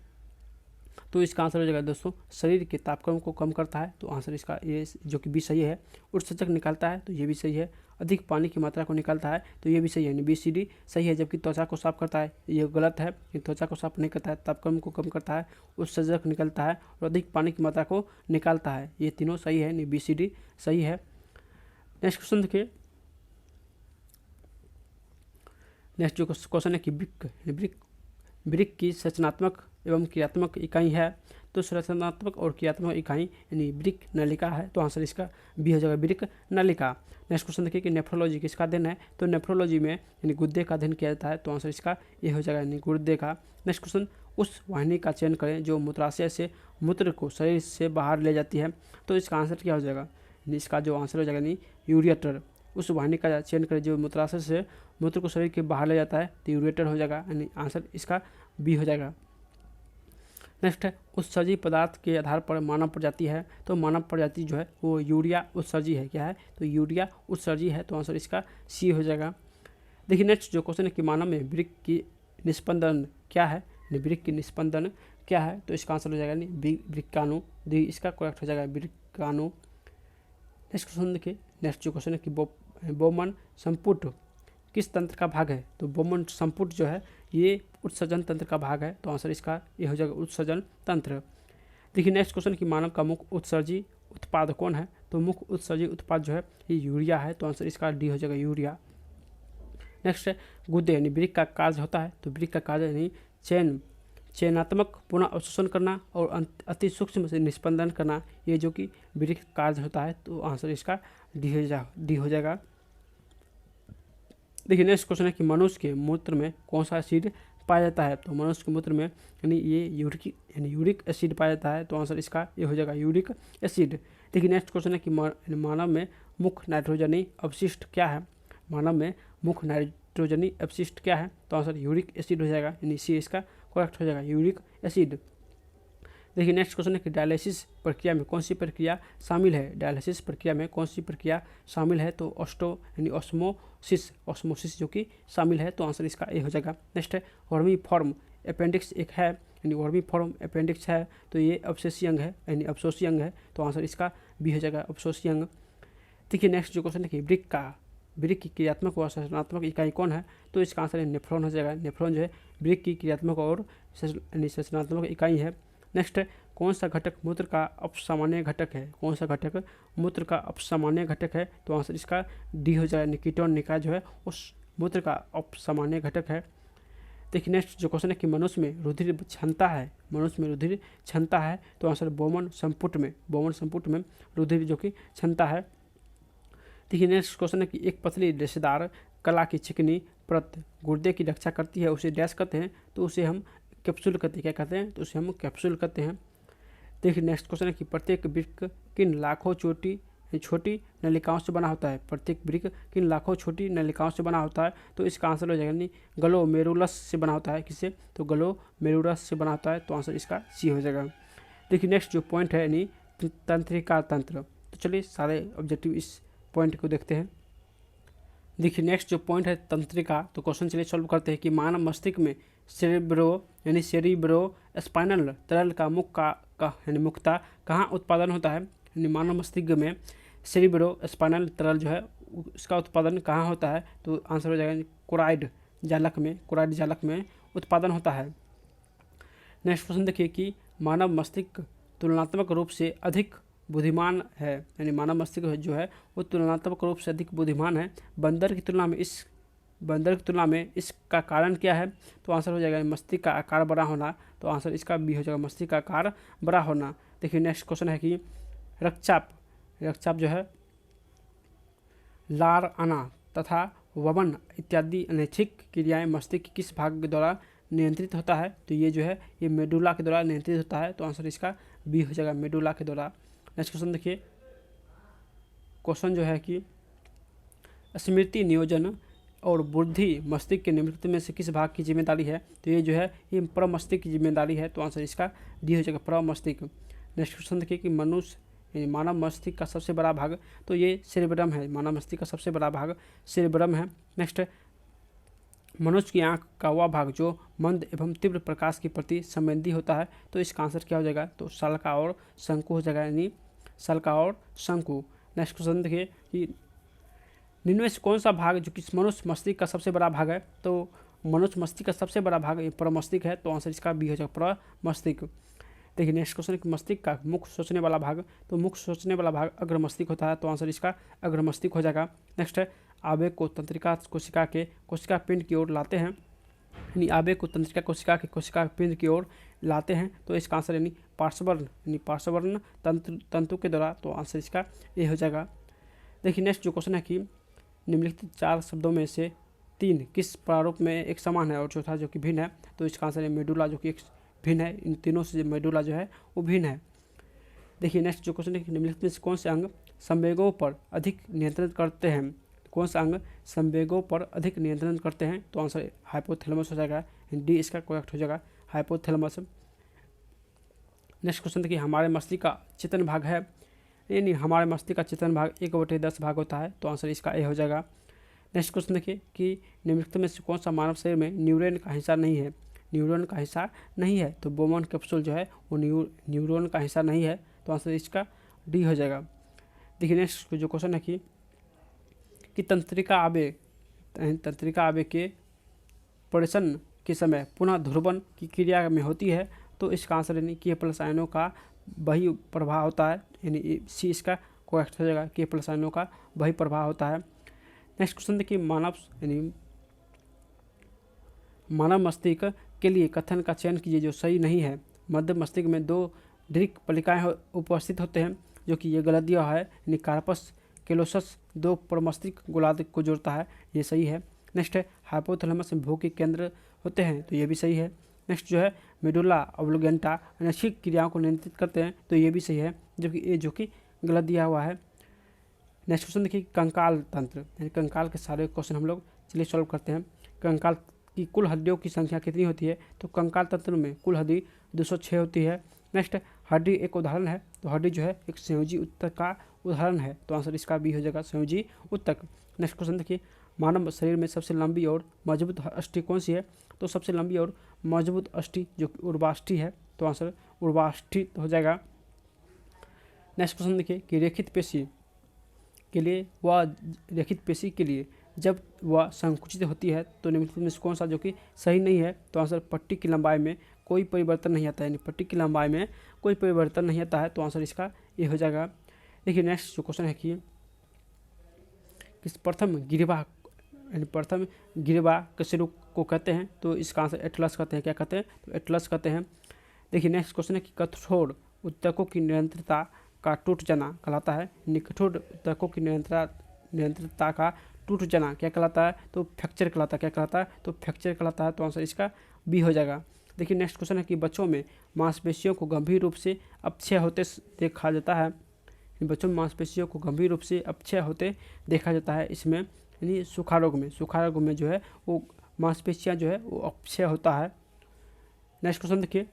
तो इसका आंसर हो जाएगा दोस्तों शरीर के तापक्रम को कम करता है, तो आंसर इसका ये जो कि बी सही है। उत्सर्जक निकालता है, तो ये भी सही है। अधिक पानी की मात्रा को निकालता है, तो ये भी सही है, यानी बी सी डी सही है। जबकि त्वचा को साफ करता है, ये गलत है, कि त्वचा को साफ नहीं करता है, तापक्रम को कम करता है, उत्सर्जक निकलता है और अधिक पानी की मात्रा को निकालता है, ये तीनों सही है, यानी बी सी डी सही है। नेक्स्ट क्वेश्चन देखिए, नेक्स्ट जो क्वेश्चन है कि वृक्क की संरचनात्मक एवं क्रियात्मक इकाई है, तो संरचनात्मक और क्रियात्मक इकाई यानी वृक्क नलिका है, तो आंसर इसका बी हो जाएगा, वृक्क नलिका। नेक्स्ट क्वेश्चन देखिए कि नेफ्रोलॉजी किसका अध्ययन है? तो नेफ्रोलॉजी में यानी गुर्दे का अध्ययन किया जाता है, तो आंसर इसका ये हो जाएगा, यानी गुर्दे का। नेक्स्ट क्वेश्चन, उस वाहिनी का चयन करें जो मूत्राशय से मूत्र को शरीर से बाहर ले जाती है, तो इसका आंसर क्या हो जाएगा? यानी इसका जो आंसर हो जाएगा यानी यूरिएटर। उस वाहिनी का चयन करें जो मूत्राशय से मूत्र को शरीर के बाहर ले जाता है, तो यूरिएटर हो जाएगा, यानी आंसर इसका बी हो जाएगा। नेक्स्ट है उत्सर्जी पदार्थ के आधार पर मानव प्रजाति है, तो मानव प्रजाति जो है वो यूरिया उत्सर्जी है। क्या है? तो यूरिया उत्सर्जी है, तो आंसर इसका सी हो जाएगा। देखिए नेक्स्ट जो क्वेश्चन है कि मानव में वृक्क की निस्पंदन क्या है? वृक्क की निस्पंदन क्या है? तो इसका आंसर हो जाएगा नहीं वृक्काणु, डी इसका करेक्ट हो जाएगा, वृक्काणु। नेक्स्ट क्वेश्चन देखिए, नेक्स्ट जो क्वेश्चन है कि बोमन संपुट किस तंत्र का भाग है? तो बोमन संपुट जो है ये उत्सर्जन तंत्र का भाग है, तो आंसर इसका ये हो जाएगा, उत्सर्जन तंत्र। देखिए नेक्स्ट क्वेश्चन कि मानव का मुख्य उत्सर्जी उत्पाद कौन है? तो मुख्य उत्सर्जी उत्पाद जो है ये यूरिया है, तो आंसर इसका डी हो जाएगा, यूरिया। नेक्स्ट है गुर्दे यानी वृक्क का कार्य होता है, तो वृक्क का कार्य यानी चयनात्मक पुनः अवशोषण करना और अति सूक्ष्म से निस्पंदन करना, ये जो कि वृक्क का कार्य होता है, तो आंसर इसका डी हो जाएगा। देखिए नेक्स्ट क्वेश्चन है कि मनुष्य के मूत्र में कौन सा एसिड पाया जाता है? तो मनुष्य के मूत्र में यानी ये यूरिक एसिड पाया जाता है, तो आंसर इसका ये हो जाएगा, यूरिक एसिड। देखिए नेक्स्ट क्वेश्चन है कि मानव में मुख्य नाइट्रोजनी अवशिष्ट क्या है? मानव में मुख्य नाइट्रोजनी अवशिष्ट क्या है? तो आंसर यूरिक एसिड हो जाएगा, यानी सी इसका करेक्ट हो जाएगा, यूरिक एसिड। देखिए नेक्स्ट क्वेश्चन है कि डायलिसिस प्रक्रिया में कौन सी प्रक्रिया शामिल है? डायलिसिस प्रक्रिया में कौन सी प्रक्रिया शामिल है? तो ऑस्मोसिस जो कि शामिल है, तो आंसर इसका ए हो जाएगा। नेक्स्ट है वर्मी फॉर्म अपेंडिक्स एक है, यानी वर्मी फॉर्म अपेंडिक्स है, तो ये अवशेषी अंग है, यानी अवशोषी अंग है, तो आंसर इसका बी हो जाएगा, अवशोषी अंग। देखिए नेक्स्ट जो क्वेश्चन है कि वृक्क की क्रियात्मक व संरचनात्मक इकाई कौन है? तो इसका आंसर नेफ्रॉन हो जाएगा। नेफ्रॉन जो है वृक्क की क्रियात्मक और संरचनात्मक इकाई है। नेक्स्ट है कौन सा घटक मूत्र का अपसामान्य घटक है? कौन सा घटक मूत्र का अपसामान्य घटक है? तो आंसर इसका डी हो जाएगा, कीटोन निकाय जो है उस मूत्र का अपसामान्य घटक है। देखिए नेक्स्ट जो क्वेश्चन है कि मनुष्य में रुधिर क्षमता है, मनुष्य में रुधिर क्षमता है, तो आंसर बोमन संपुट में रुधिर जो कि क्षमता है। देखिए नेक्स्ट क्वेश्चन है कि एक पतली रेशेदार कला की चिकनी परत गुर्दे की रक्षा करती है, उसे डैश कहते हैं, तो उसे हम कैप्सूल कहते हैं। क्या कहते हैं? तो उसे हम कैप्सूल कहते हैं। देखिए नेक्स्ट क्वेश्चन है कि प्रत्येक वृक्क किन लाखों छोटी नलिकाओं से बना होता है? प्रत्येक वृक्क किन लाखों छोटी नलिकाओं से बना होता है? तो इसका आंसर हो जाएगा यानी ग्लोमेरुलस से बना होता है। किससे? तो ग्लोमेरुलस से बना होता है, तो आंसर इसका सी हो जाएगा। देखिए नेक्स्ट जो पॉइंट है यानी तंत्रिका तंत्र, तो चलिए सारे ऑब्जेक्टिव इस पॉइंट को देखते हैं। देखिए नेक्स्ट जो पॉइंट है तंत्रिका, तो क्वेश्चन चलिए सॉल्व करते हैं कि मानव मस्तिष्क में सेरिब्रो स्पाइनल तरल का मुख्यतः कहाँ उत्पादन होता है? यानी मानव मस्तिष्क में सेरिब्रो स्पाइनल तरल जो है उसका उत्पादन कहाँ होता है, तो आंसर हो जाएगा कोराइड जालक में उत्पादन होता है। नेक्स्ट क्वेश्चन देखिए कि मानव मस्तिष्क तुलनात्मक रूप से अधिक बुद्धिमान है, यानी मानव मस्तिष्क जो है वो तुलनात्मक रूप से अधिक बुद्धिमान है बंदर की तुलना में इसका कारण क्या है, तो आंसर हो जाएगा मस्तिष्क का आकार बड़ा होना। तो आंसर इसका बी हो जाएगा, मस्तिष्क का आकार बड़ा होना। देखिए नेक्स्ट क्वेश्चन है कि रक्तचाप जो है लार आना तथा वमन इत्यादि अनैच्छिक क्रियाएं मस्तिष्क के किस भाग के द्वारा नियंत्रित होता है, तो ये जो है ये मेडुला के द्वारा नियंत्रित होता है। तो आंसर इसका बी हो जाएगा, मेडुला के द्वारा। नेक्स्ट क्वेश्चन देखिए, क्वेश्चन जो है कि स्मृति, नियोजन और बुद्धि मस्तिष्क के निम्नलिखित में से किस भाग की जिम्मेदारी है, तो ये जो है ये प्रमस्तिष्क की जिम्मेदारी है। तो आंसर इसका डी हो जाएगा, प्रमस्तिष्क। नेक्स्ट क्वेश्चन देखिए कि मानव मस्तिष्क का सबसे बड़ा भाग, तो ये सेरेब्रम है। मानव मस्तिष्क का सबसे बड़ा भाग सेरेब्रम है। नेक्स्ट, मनुष्य की आंख का वह भाग जो मंद एवं तीव्र प्रकाश के प्रति संवेदी होता है, तो इसका आंसर क्या हो जाएगा, तो सल्का और शंकु हो जाएगा, यानी सल्का और शंकु। नेक्स्ट क्वेश्चन देखिए कि निम्न में से कौन सा भाग जो कि मनुष्य मस्तिष्क का सबसे बड़ा भाग है, तो मनुष्य मस्तिष्क का सबसे बड़ा भाग प्रमस्तिष्क है। तो आंसर इसका बी हो जाएगा, प्रमस्तिष्क। देखिए नेक्स्ट क्वेश्चन है कि मस्तिष्क का मुख्य सोचने वाला भाग, तो मुख्य सोचने वाला भाग अग्र मस्तिष्क होता है। तो आंसर इसका अग्र मस्तिष्क हो जाएगा। नेक्स्ट है, आवेग को तंत्रिका कोशिका पिंड की ओर लाते हैं, यानी आवेग को तंत्रिका कोशिका पिंड की ओर लाते हैं। तो इसका आंसर यानी पार्श्ववर्ण तंतु के द्वारा। तो आंसर इसका ए हो जाएगा। देखिए नेक्स्ट जो क्वेश्चन है कि निम्नलिखित 4 शब्दों में से 3 किस प्रारूप में एक समान है और चौथा जो कि भिन्न है, तो इसका आंसर है मेडुला, जो कि एक भिन्न है। इन तीनों से मेडुला जो है वो भिन्न है। देखिए नेक्स्ट जो क्वेश्चन है कि निम्नलिखित में से कौन से अंग संवेगों पर अधिक नियंत्रण करते हैं, कौन सा अंग संवेगों पर अधिक नियंत्रण करते हैं, तो आंसर हाइपोथैलेमस हो जाएगा, डी इसका करेक्ट हो जाएगा, हाइपोथैलेमस। नेक्स्ट क्वेश्चन देखिए, हमारे मस्तिष्क का चेतन भाग है, यानी हमारे मस्तिष्क का चेतन भाग 1/10 भाग होता है। तो आंसर इसका ए हो जाएगा। नेक्स्ट क्वेश्चन देखिए कि निम्नलिखित में से कौन सा मानव शरीर में न्यूरॉन का हिस्सा नहीं है, तो बोमन कैप्सूल जो है वो न्यूरॉन का हिस्सा नहीं है। तो आंसर इसका डी हो जाएगा। देखिए नेक्स्ट जो क्वेश्चन है कि तंत्रिका आवेग के परिसन के समय पुनः ध्रुवन की क्रिया में होती है, तो इसका आंसर यानी K+ आयनों का वही प्रभाव होता है, यानी सी इसका करेक्ट हो जाएगा, K+ आयनों का वही प्रभाव होता है। नेक्स्ट क्वेश्चन देखिए, मानव मस्तिष्क के लिए कथन का चयन कीजिए जो सही नहीं है। मध्य मस्तिष्क में 2 दीर्घ पलिकाएँ उपस्थित होते हैं, जो कि ये गलत दिया है, यानी कार्पस कैलोसस 2 प्रमस्तिष्क गोलार्ध को जोड़ता है, ये सही है। नेक्स्ट है, हाइपोथैलेमस में भूख के केंद्र होते हैं, तो ये भी सही है। नेक्स्ट जो है, मेडुला ऑब्लिगेंटा अनैच्छिक क्रियाओं को नियंत्रित करते हैं, तो ये भी सही है, जबकि ये जो कि गलत दिया हुआ है। नेक्स्ट क्वेश्चन देखिए, कंकाल तंत्र, यानी कंकाल के सारे क्वेश्चन हम लोग चलिए सॉल्व करते हैं। कंकाल की कुल हड्डियों की संख्या कितनी होती है, तो कंकाल तंत्र में कुल हड्डी 206 होती है। नेक्स्ट, हड्डी एक उदाहरण है, तो हड्डी जो है एक संयोजी ऊतक का उदाहरण है। तो आंसर इसका बी हो जाएगा, संयोजी ऊतक। नेक्स्ट क्वेश्चन देखिए, मानव शरीर में सबसे लंबी और मजबूत अस्थि कौन सी है, तो सबसे लंबी और मजबूत अस्थि जो कि उर्वास्थि है, तो आंसर उर्वास्थि हो जाएगा। नेक्स्ट क्वेश्चन देखिए कि रेखित पेशी के लिए जब वह संकुचित होती है, तो निम्नलिखित में से कौन सा जो कि सही नहीं है, तो आंसर पट्टी की लंबाई में कोई परिवर्तन नहीं आता है, यानी पट्टी की लंबाई में कोई परिवर्तन नहीं आता है। तो आंसर इसका ये हो जाएगा। देखिए नेक्स्ट जो क्वेश्चन है कि प्रथम गिरवा किस रूप को कहते हैं, तो इसका आंसर एटलस कहते हैं। क्या कहते हैं, तो एटलस कहते हैं। देखिए नेक्स्ट क्वेश्चन है कि कठोर ऊतकों की निरंतरता का टूट जाना कहलाता है, कठोर ऊतकों की निरंतरता का टूट जाना क्या कहलाता है, तो फ्रैक्चर कहलाता है। क्या कहलाता है, तो फ्रैक्चर कहलाता है। तो आंसर इसका बी हो जाएगा। देखिए नेक्स्ट क्वेश्चन है कि बच्चों में मांसपेशियों को गंभीर रूप से अपक्षय होते देखा जाता है, बच्चों में मांसपेशियों को गंभीर रूप से अपक्षय होते देखा जाता है। इसमें यानी सूखा रोग में जो है वो मांसपेशियाँ जो है वो अपक्षय होता है। नेक्स्ट क्वेश्चन देखिए,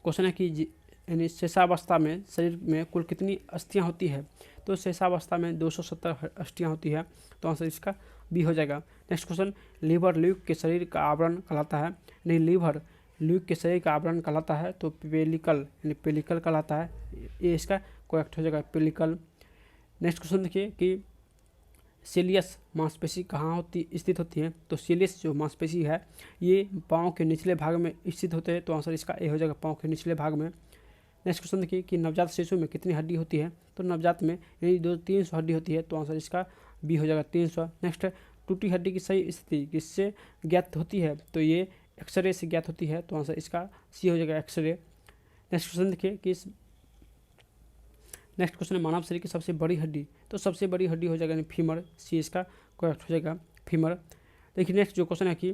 क्वेश्चन है कि यानी शेषावस्था में शरीर में कुल कितनी अस्थियाँ होती है, तो शेषावस्था में 270 अस्थियाँ होती है। तो आंसर इसका बी हो जाएगा। नेक्स्ट क्वेश्चन, लीवर ल्यूक के शरीर का आवरण कहलाता है, नहीं लीवर ल्यूक के शरीर का आवरण कहलाता है, तो पेलिकल कहलाता है, ये इसका करेक्ट हो जाएगा, पेलिकल। नेक्स्ट क्वेश्चन देखिए कि सीलियस मांसपेशी कहाँ स्थित होती है। तो सीलियस जो मांसपेशी है ये पाँव के निचले भाग में स्थित होते हैं, तो आंसर इसका ए हो जाएगा, पाँव के निचले भाग में। नेक्स्ट क्वेश्चन देखिए कि नवजात शिशु में कितनी हड्डी होती है। तो नवजात में यानी 300 हड्डी होती है, तो आंसर इसका बी हो जाएगा 300। नेक्स्ट, टूटी हड्डी की सही स्थिति किससे ज्ञात होती है। तो ये एक्सरे से ज्ञात होती है, तो आंसर इसका सी हो जाएगा, एक्सरे। नेक्स्ट क्वेश्चन देखिए कि नेक्स्ट क्वेश्चन है मानव शरीर की सबसे बड़ी हड्डी। तो सबसे बड़ी हड्डी हो जाएगा यानी फीमर, सी इसका करेक्ट हो जाएगा, फीमर। देखिए नेक्स्ट जो क्वेश्चन है कि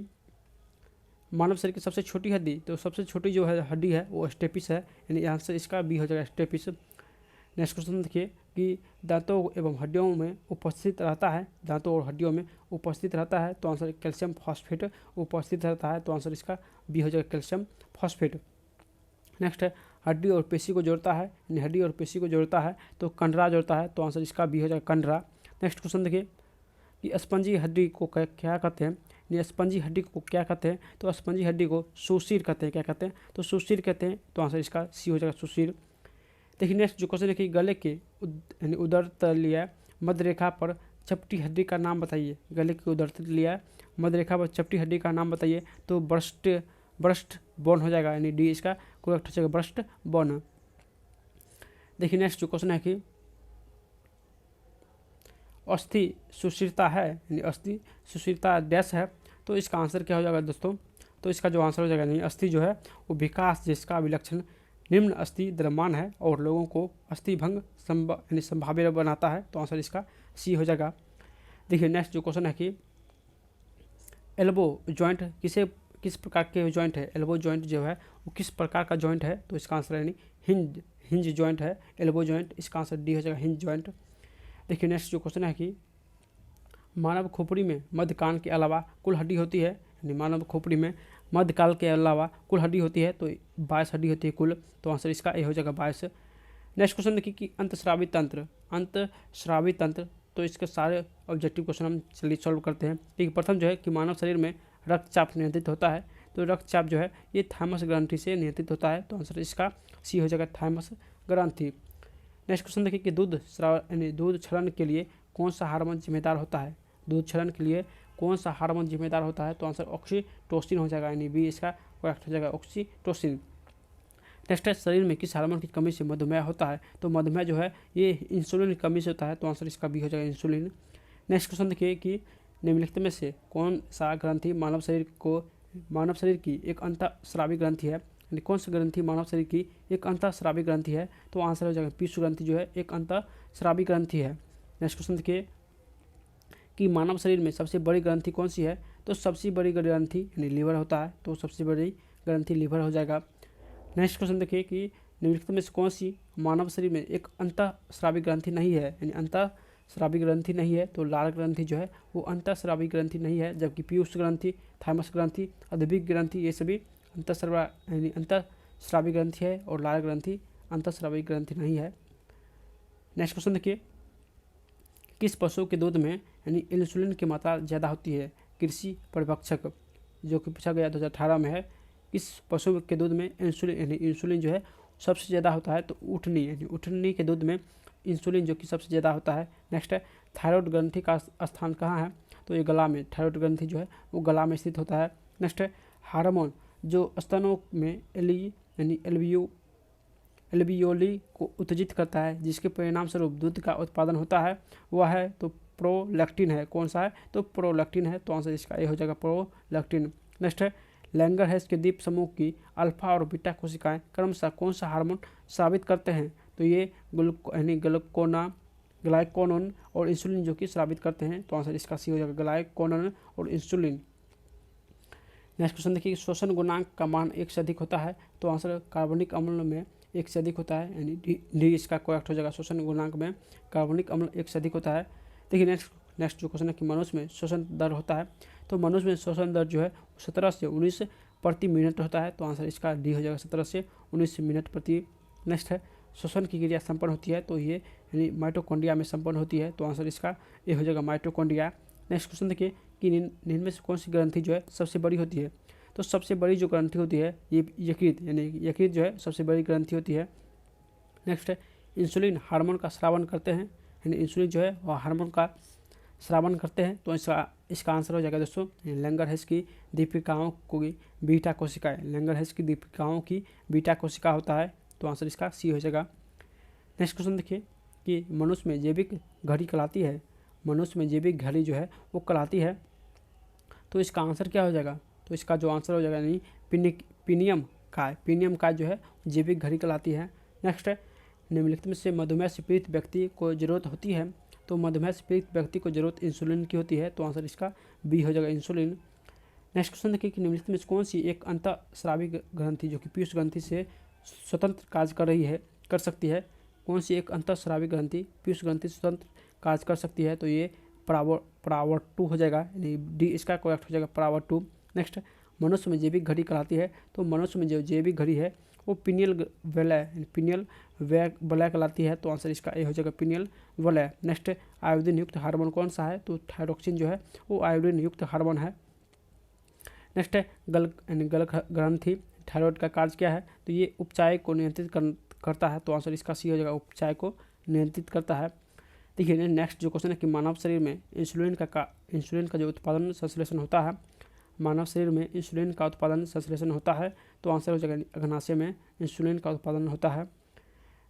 मानव शरीर की सबसे छोटी हड्डी। तो सबसे छोटी जो है हड्डी है वो स्टेपिस है, यानी आंसर इसका बी हो जाएगा, स्टेपिस। नेक्स्ट क्वेश्चन देखिए कि दांतों एवं हड्डियों में उपस्थित रहता है, दांतों और हड्डियों में उपस्थित रहता है, तो आंसर कैल्शियम फॉस्फेट उपस्थित रहता है, तो आंसर इसका बी हो जाएगा, कैल्शियम फॉस्फेट। नेक्स्ट है हड्डी और पेशी को जोड़ता है, यानी हड्डी और पेशी को जोड़ता है तो कंडरा जोड़ता है, तो आंसर इसका बी हो जाएगा, कंडरा। नेक्स्ट क्वेश्चन देखिए कि स्पंजी हड्डी को क्या कहते हैं, यानी स्पंजी हड्डी को क्या कहते हैं। तो स्पंजी हड्डी को सुशिर कहते हैं, क्या कहते हैं, तो सुशिर कहते हैं, तो आंसर इसका सी हो जाएगा, सुशिर। देखिए नेक्स्ट जो क्वेश्चन है कि गले के यानी उदरतलीय मध्य रेखा पर चपटी हड्डी का नाम बताइए। गले के उदरतलीय मध्य रेखा पर चपटी हड्डी का नाम बताइए। तो ब्रस्ट बोन हो जाएगा, यानी डी इसका करेक्ट हो जाएगा, ब्रस्ट बोन। देखिए नेक्स्ट जो क्वेश्चन है कि अस्थि सुशिरता है, यानी अस्थि सुशिरता डैश है, तो इसका आंसर क्या हो जाएगा दोस्तों। तो इसका जो आंसर हो जाएगा, यानी अस्थि जो है वो विकास जिसका विलक्षण निम्न अस्थि द्रव्यमान है और लोगों को अस्थि भंग यानी संभाव्य बनाता है, तो आंसर इसका सी हो जाएगा। देखिए नेक्स्ट जो क्वेश्चन है कि एल्बो जॉइंट किस प्रकार के जॉइंट है। एल्बो जॉइंट जो है वो किस प्रकार का जॉइंट है, तो इसका आंसर यानी हिंज जॉइंट है, एल्बो जॉइंट, इसका आंसर डी हो जाएगा, हिंज जॉइंट। देखिए नेक्स्ट जो क्वेश्चन है कि मानव खोपड़ी में मध्य कान के अलावा कुल हड्डी होती है, यानी मानव खोपड़ी में मध्य काल के अलावा कुल हड्डी होती है, तो 22 हड्डी होती है कुल, तो आंसर इसका ए हो जाएगा, 22। नेक्स्ट क्वेश्चन देखिए कि अंतस्रावी तंत्र, तो इसके सारे ऑब्जेक्टिव क्वेश्चन हम चलिए सॉल्व करते हैं। ठीक, प्रथम जो है कि मानव शरीर में रक्तचाप नियंत्रित होता है, तो रक्तचाप जो है ये थाइमस ग्रंथि से नियंत्रित होता है, तो आंसर इसका सी हो जाएगा, थाइमस ग्रंथि। नेक्स्ट क्वेश्चन देखिए कि दूध क्षरण के लिए कौन सा हार्मोन जिम्मेदार होता है। दूध क्षरण के लिए कौन सा हार्मोन जिम्मेदार होता है, तो आंसर ऑक्सीटोसिन हो जाएगा, यानी बी इसका करेक्ट हो जाएगा, ऑक्सीटोसिन। नेक्स्ट है शरीर में किस हार्मोन की कमी से मधुमेह होता है। तो मधुमेह जो है ये इंसुलिन की कमी से होता है, तो आंसर इसका बी हो जाएगा, इंसुलिन। नेक्स्ट क्वेश्चन देखिए कि निम्नलिखित में से कौन सा ग्रंथि मानव शरीर की एक अंतःस्रावी ग्रंथि है, यानी कौन सा ग्रंथि मानव शरीर की एक अंतःस्रावी ग्रंथि है, तो आंसर हो जाएगा पित्त ग्रंथि जो है एक अंतःस्रावी ग्रंथि है। नेक्स्ट क्वेश्चन देखिए कि मानव शरीर में सबसे बड़ी ग्रंथि कौन सी है। तो सबसे बड़ी ग्रंथि यानी लीवर होता है, तो सबसे बड़ी ग्रंथि लीवर हो जाएगा। नेक्स्ट क्वेश्चन देखिए कि निम्नलिखित में से कौन सी मानव शरीर में एक अंतःस्रावी ग्रंथि नहीं है, यानी अंतःस्रावी ग्रंथि नहीं है, तो लाल ग्रंथि जो है वो अंतःस्रावी ग्रंथि नहीं है, जबकि पीयूष ग्रंथि, थाइमस ग्रंथि, अद्विक ग्रंथि ये सभी अंतःस्रावी ग्रंथि है, और लाल ग्रंथि अंतःस्रावी ग्रंथि नहीं है। नेक्स्ट क्वेश्चन देखिए किस पशु के दूध में यानी इंसुलिन की मात्रा ज़्यादा होती है। कृषि परिभक्षक जो कि पूछा गया 2018 में है, इस पशु के दूध में इंसुलिन यानी इंसुलिन जो है सबसे ज़्यादा होता है, तो ऊँटनी यानी ऊँटनी के दूध में इंसुलिन जो कि सबसे ज़्यादा होता है। नेक्स्ट है थायराइड ग्रंथि का स्थान कहाँ है, तो ये गला में, थायराइड ग्रंथि जो है वो गला में स्थित होता है। नेक्स्ट है हार्मोन जो स्तनों में यानी एल्वियोली को उत्तेजित करता है, जिसके परिणाम स्वरूप दूध का उत्पादन होता है, वह है तो प्रोलैक्टिन है। कौन सा है, तो प्रोलैक्टिन है, तो आंसर इसका ए हो जाएगा, प्रोलैक्टिन। नेक्स्ट है लैंगरहैंस के द्वीप समूह की अल्फा और बीटा कोशिकाएं क्रमशः कौन सा हार्मोन स्रावित करते हैं, तो ये ग्लाइकोनोन और इंसुलिन जो कि स्रावित करते हैं, तो आंसर इसका सी हो जाएगा, ग्लाइकोनोन और इंसुलिन। नेक्स्ट क्वेश्चन देखिए शोषण गुणांक का मान 1 से अधिक होता है, तो आंसर कार्बनिक अम्ल में 1 से अधिक होता है, यानी डी इसका करेक्ट हो जाएगा, शोषण गुणांक में कार्बनिक अम्ल 1 से अधिक होता है। देखिए नेक्स्ट जो क्वेश्चन है कि मनुष्य में श्वसन दर होता है, तो मनुष्य में श्वसन दर जो है 17 से 19 प्रति मिनट होता है, तो आंसर इसका डी हो जाएगा, 17 से 19 मिनट प्रति। नेक्स्ट है श्वसन की क्रिया संपन्न होती है, तो ये यानी माइटोकॉन्ड्रिया में संपन्न होती है, तो आंसर इसका ए हो जाएगा, माइटोकॉन्ड्रिया। नेक्स्ट क्वेश्चन देखिए कि निम्न में से कौन सी ग्रंथि जो है सबसे बड़ी होती है, तो सबसे बड़ी जो ग्रंथि होती है ये यकृत यानी यकृत जो है सबसे बड़ी ग्रंथि होती है। नेक्स्ट है इंसुलिन हार्मोन का स्रावन करते हैं, यानी इंसुलिन जो है वह हार्मोन का स्रावन करते हैं। तो इसका आंसर हो जाएगा दोस्तों लैंगरहैंस की दीपिकाओं की बीटा कोशिकाएं। लैंगरहैंस की दीपिकाओं की बीटा कोशिका होता है, तो आंसर इसका सी हो जाएगा। नेक्स्ट क्वेश्चन देखिए कि मनुष्य में जैविक घड़ी कहलाती है, मनुष्य में जैविक घड़ी जो है वो कहलाती है, तो इसका आंसर क्या हो जाएगा? तो इसका जो आंसर हो जाएगा यानी पीनियम काय जो है जैविक घड़ी कहलाती है। नेक्स्ट है निम्नलिखित में से मधुमेह से पीड़ित व्यक्ति को जरूरत होती है, तो मधुमेह से पीड़ित व्यक्ति को जरूरत इंसुलिन की होती है, तो आंसर इसका बी हो जाएगा इंसुलिन। नेक्स्ट क्वेश्चन देखिए कि निम्नलिखित में से कौन सी एक अंतःस्रावी ग्रंथि जो कि पीयूष ग्रंथि से स्वतंत्र कार्य कर सकती है, कौन सी एक अंतःस्रावी ग्रंथि पीयूष ग्रंथि से स्वतंत्र कार्य कर सकती है? तो ये परावर्त 2 हो जाएगा, यानी डी इसका करेक्ट हो जाएगा परावर्त 2। नेक्स्ट मनुष्य में जैविक घड़ी कहलाती है, तो मनुष्य में जो जैविक घड़ी है वो पिनियल वलय कहलाती है, तो आंसर इसका ए हो जाएगा पिनियल वलय। नेक्स्ट आयोडीन युक्त हार्मोन कौन सा है? तो थायरोक्सिन जो है वो आयोडीन युक्त हार्मोन है। नेक्स्ट है गल ग्रंथि थायराइड का कार्य क्या है? तो ये उपचाय को नियंत्रित करता है, तो आंसर इसका सी हो जाएगा उपचाय को नियंत्रित करता है। देखिए नेक्स्ट जो क्वेश्चन है कि मानव शरीर में इंसुलिन का जो उत्पादन संश्लेषण होता है, मानव शरीर में इंसुलिन का उत्पादन संश्लेषण होता है, तो आंसर हो जाएगा अग्नाशय में इंसुलिन का उत्पादन होता है।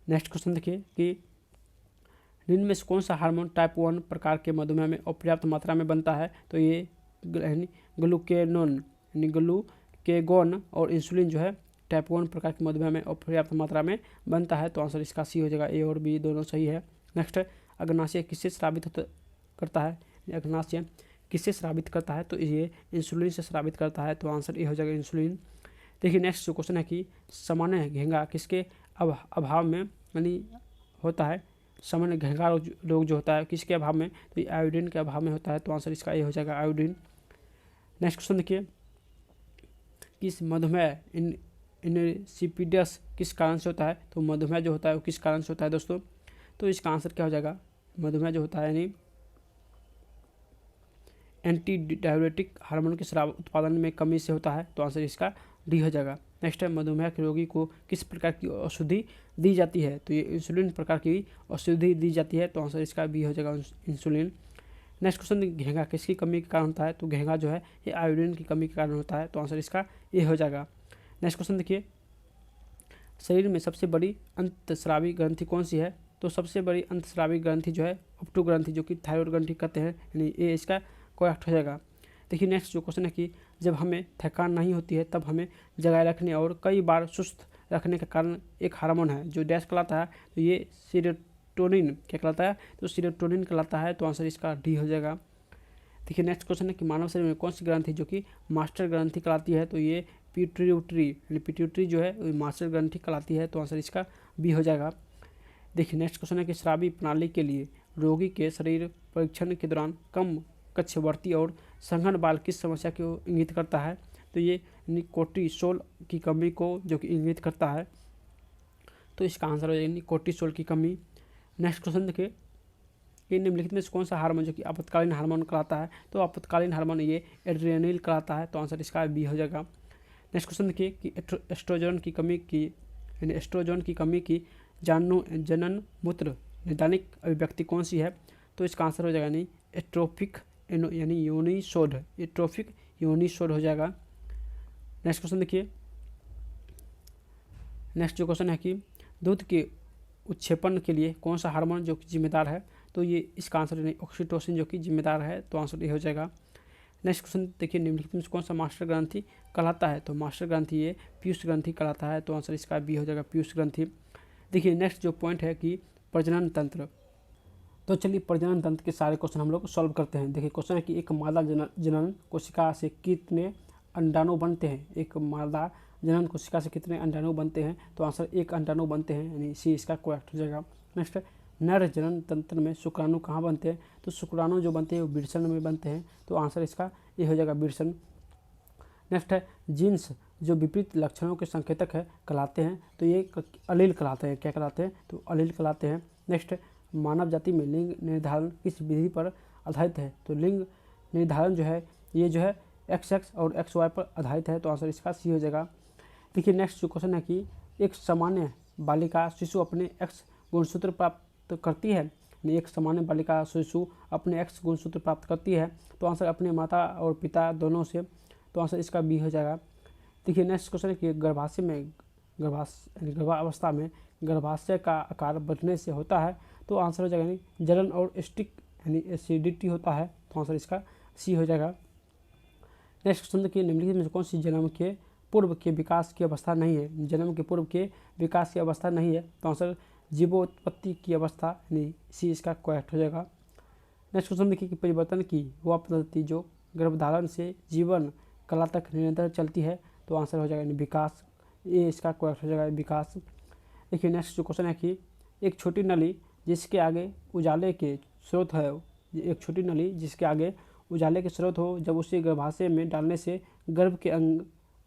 नेक्स्ट क्वेश्चन देखिए कि निम्न में से कौन सा हार्मोन टाइप 1 प्रकार के मधुमेह में अपर्याप्त मात्रा में बनता है? तो ये ग्लूकेगोन और इंसुलिन जो है टाइप 1 प्रकार के मधुमेह में अपर्याप्त मात्रा में बनता है, तो आंसर इसका सी हो जाएगा। ए और बी दोनों सही है। नेक्स्ट अग्नाशय किससे स्रावित करता है? अग्नाशय किससे स्रावित करता है? तो ये इंसुलिन से स्रावित करता है, तो आंसर ए हो जाएगा इंसुलिन। देखिए नेक्स्ट जो क्वेश्चन है कि सामान्य घेंघा किसके अभाव में यानी होता है? सामान्य घेंघा रोग जो होता है किसके अभाव में? तो ये आयोडीन के अभाव में होता है, तो आंसर इसका ए हो जाएगा आयोडीन। नेक्स्ट क्वेश्चन देखिए किस मधुमेह इंसिपिडस किस कारण से होता है? तो मधुमेह जो होता है वो किस कारण से होता है दोस्तों? तो इसका आंसर क्या हो जाएगा? मधुमेह जो होता है यानी एंटी डायबिटिक हार्मोन के स्राव उत्पादन में कमी से होता है, तो आंसर इसका डी हो जाएगा। नेक्स्ट है मधुमेह के रोगी को किस प्रकार की औषधि दी जाती है? तो ये इंसुलिन प्रकार की औषधि दी जाती है, तो आंसर इसका बी हो जाएगा इंसुलिन। नेक्स्ट क्वेश्चन घेंघा किसकी कमी के कारण होता है? तो घेंघा जो है ये आयोडीन की कमी के कारण होता है, तो आंसर इसका ए हो जाएगा। नेक्स्ट क्वेश्चन देखिए शरीर में सबसे बड़ी अंतःस्रावी ग्रंथि कौन सी है? तो सबसे बड़ी अंतःस्रावी ग्रंथि जो है ऑप्टो ग्रंथि जो कि थायराइड ग्रंथि कहते हैं, यानी ए इसका करेक्ट हो जाएगा। देखिए नेक्स्ट जो क्वेश्चन है कि जब हमें थकान नहीं होती है तब हमें जगाए रखने और कई बार सुस्त रखने का कारण एक हार्मोन है जो डैश कहलाता है, तो ये सीरोटोनिन क्या कहलाता है? तो सीरोटोनिन कहलाता है, तो आंसर इसका डी हो जाएगा। देखिए नेक्स्ट क्वेश्चन है कि मानव शरीर में कौन सी ग्रंथि जो कि मास्टर ग्रंथि कहलाती है? तो ये पिट्यूटरी जो है वो मास्टर ग्रंथि कहलाती है, तो आंसर इसका बी हो जाएगा। देखिए नेक्स्ट क्वेश्चन है कि स्रावी प्रणाली के लिए रोगी के शरीर परीक्षण के दौरान कम कक्षवर्ती और संघन बाल किस समस्या को इंगित करता है? तो ये कोर्टिसोल की कमी को जो कि इंगित करता है, तो इसका आंसर हो जाएगा कोर्टिसोल की कमी। नेक्स्ट क्वेश्चन देखिए कि निम्नलिखित में से कौन सा हार्मोन जो कि आपातकालीन हार्मोन कहलाता है? तो आपातकालीन हार्मोन ये एड्रेनल कहलाता है, तो आंसर इसका बी हो जाएगा। नेक्स्ट क्वेश्चन देखिए कि एस्ट्रोजन की कमी की जनन मूत्र निदानिक अभिव्यक्ति कौन सी है? तो इसका आंसर हो जाएगा एट्रोफिक यानी यूनिसोड हो जाएगा। नेक्स्ट क्वेश्चन देखिए नेक्स्ट जो क्वेश्चन है कि दूध के उत्क्षेपण के लिए कौन सा हार्मोन जो कि जिम्मेदार है? तो ये इसका आंसर ऑक्सीटोसिन जो कि जिम्मेदार है, तो आंसर ये हो जाएगा। नेक्स्ट क्वेश्चन देखिए निम्नलिखित में कौन सा मास्टर ग्रंथि कहलाता है? तो मास्टर ग्रंथि ये पीयूष ग्रंथि कहलाता है, तो आंसर इसका बी हो जाएगा पीयूष ग्रंथि। देखिए नेक्स्ट जो पॉइंट है कि प्रजनन तंत्र, तो चलिए प्रजनन तंत्र के सारे क्वेश्चन हम लोग सॉल्व करते हैं। देखिए क्वेश्चन है कि एक मादा जनन कोशिका से कितने अंडाणु बनते हैं? एक मादा जनन कोशिका से कितने अंडाणु बनते हैं? तो आंसर एक अंडाणु बनते हैं, यानी सी इसका करेक्ट हो जाएगा। नेक्स्ट नर जनन तंत्र में शुक्राणु कहाँ बनते हैं? तो शुक्राणु जो बनते हैं वो वृषण में बनते हैं, तो आंसर इसका ये हो जाएगा वृषण। नेक्स्ट है जीन्स जो विपरीत लक्षणों के संकेतक है कहलाते हैं, तो ये अलील कहलाते हैं। क्या कहलाते हैं? तो अलील कहलाते हैं। नेक्स्ट मानव जाति में लिंग निर्धारण किस विधि पर आधारित है? तो लिंग निर्धारण जो है ये जो है XX और XY पर आधारित है, तो आंसर इसका सी हो जाएगा। देखिए नेक्स्ट जो क्वेश्चन है कि एक सामान्य बालिका शिशु अपने X गुणसूत्र प्राप्त करती है, यानी एक सामान्य बालिका शिशु अपने एक्स गुणसूत्र प्राप्त करती है, तो आंसर अपने माता और पिता दोनों से, तो आंसर इसका बी हो जाएगा। देखिए नेक्स्ट क्वेश्चन है कि गर्भावस्था में गर्भाशय का आकार बढ़ने से होता है, तो आंसर हो जाएगा यानी जलन और स्टिक यानी एसिडिटी होता है, तो आंसर इसका सी हो जाएगा। नेक्स्ट क्वेश्चन देखिए निम्नलिखित में से कौन सी जन्म के पूर्व के विकास की अवस्था नहीं है, जन्म के पूर्व के विकास की अवस्था नहीं है, तो आंसर जीवोत्पत्ति की अवस्था यानी सी इसका करेक्ट हो जाएगा। नेक्स्ट क्वेश्चन देखिए कि परिवर्तन की वह पद्धति जो गर्भधारण से जीवन कला तक निरंतर चलती है, तो आंसर हो जाएगा यानी विकास, ये इसका करेक्ट हो जाएगा विकास। देखिए नेक्स्ट जो क्वेश्चन है कि एक छोटी नली जिसके आगे उजाले के स्रोत है, एक छोटी नली जिसके आगे उजाले के स्रोत हो, जब उसे गर्भाशय में डालने से गर्भ के अंग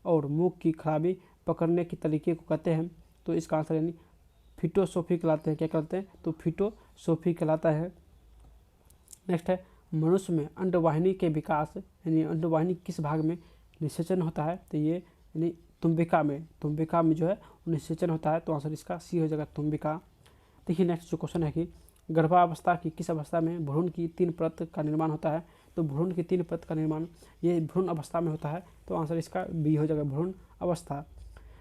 और मुख की खराबी पकड़ने के तरीके को कहते हैं, तो इसका आंसर यानी फिटोसोफी कहलाते हैं। क्या कहते हैं? तो फिटोसोफी कहलाता है। नेक्स्ट है मनुष्य में अंडवाहिनी के विकास यानी अंडवाहिनी किस भाग में निषेचन होता है, तो ये यानी तुम्बिका में जो है निषेचन होता है, तो आंसर इसका सी हो जाएगा तुम्बिका। देखिए नेक्स्ट जो क्वेश्चन है कि गर्भावस्था की किस अवस्था में भ्रूण की 3 परत का निर्माण होता है, तो भ्रूण की 3 परत का निर्माण ये भ्रूण अवस्था में होता है, तो आंसर इसका बी हो जाएगा भ्रूण अवस्था।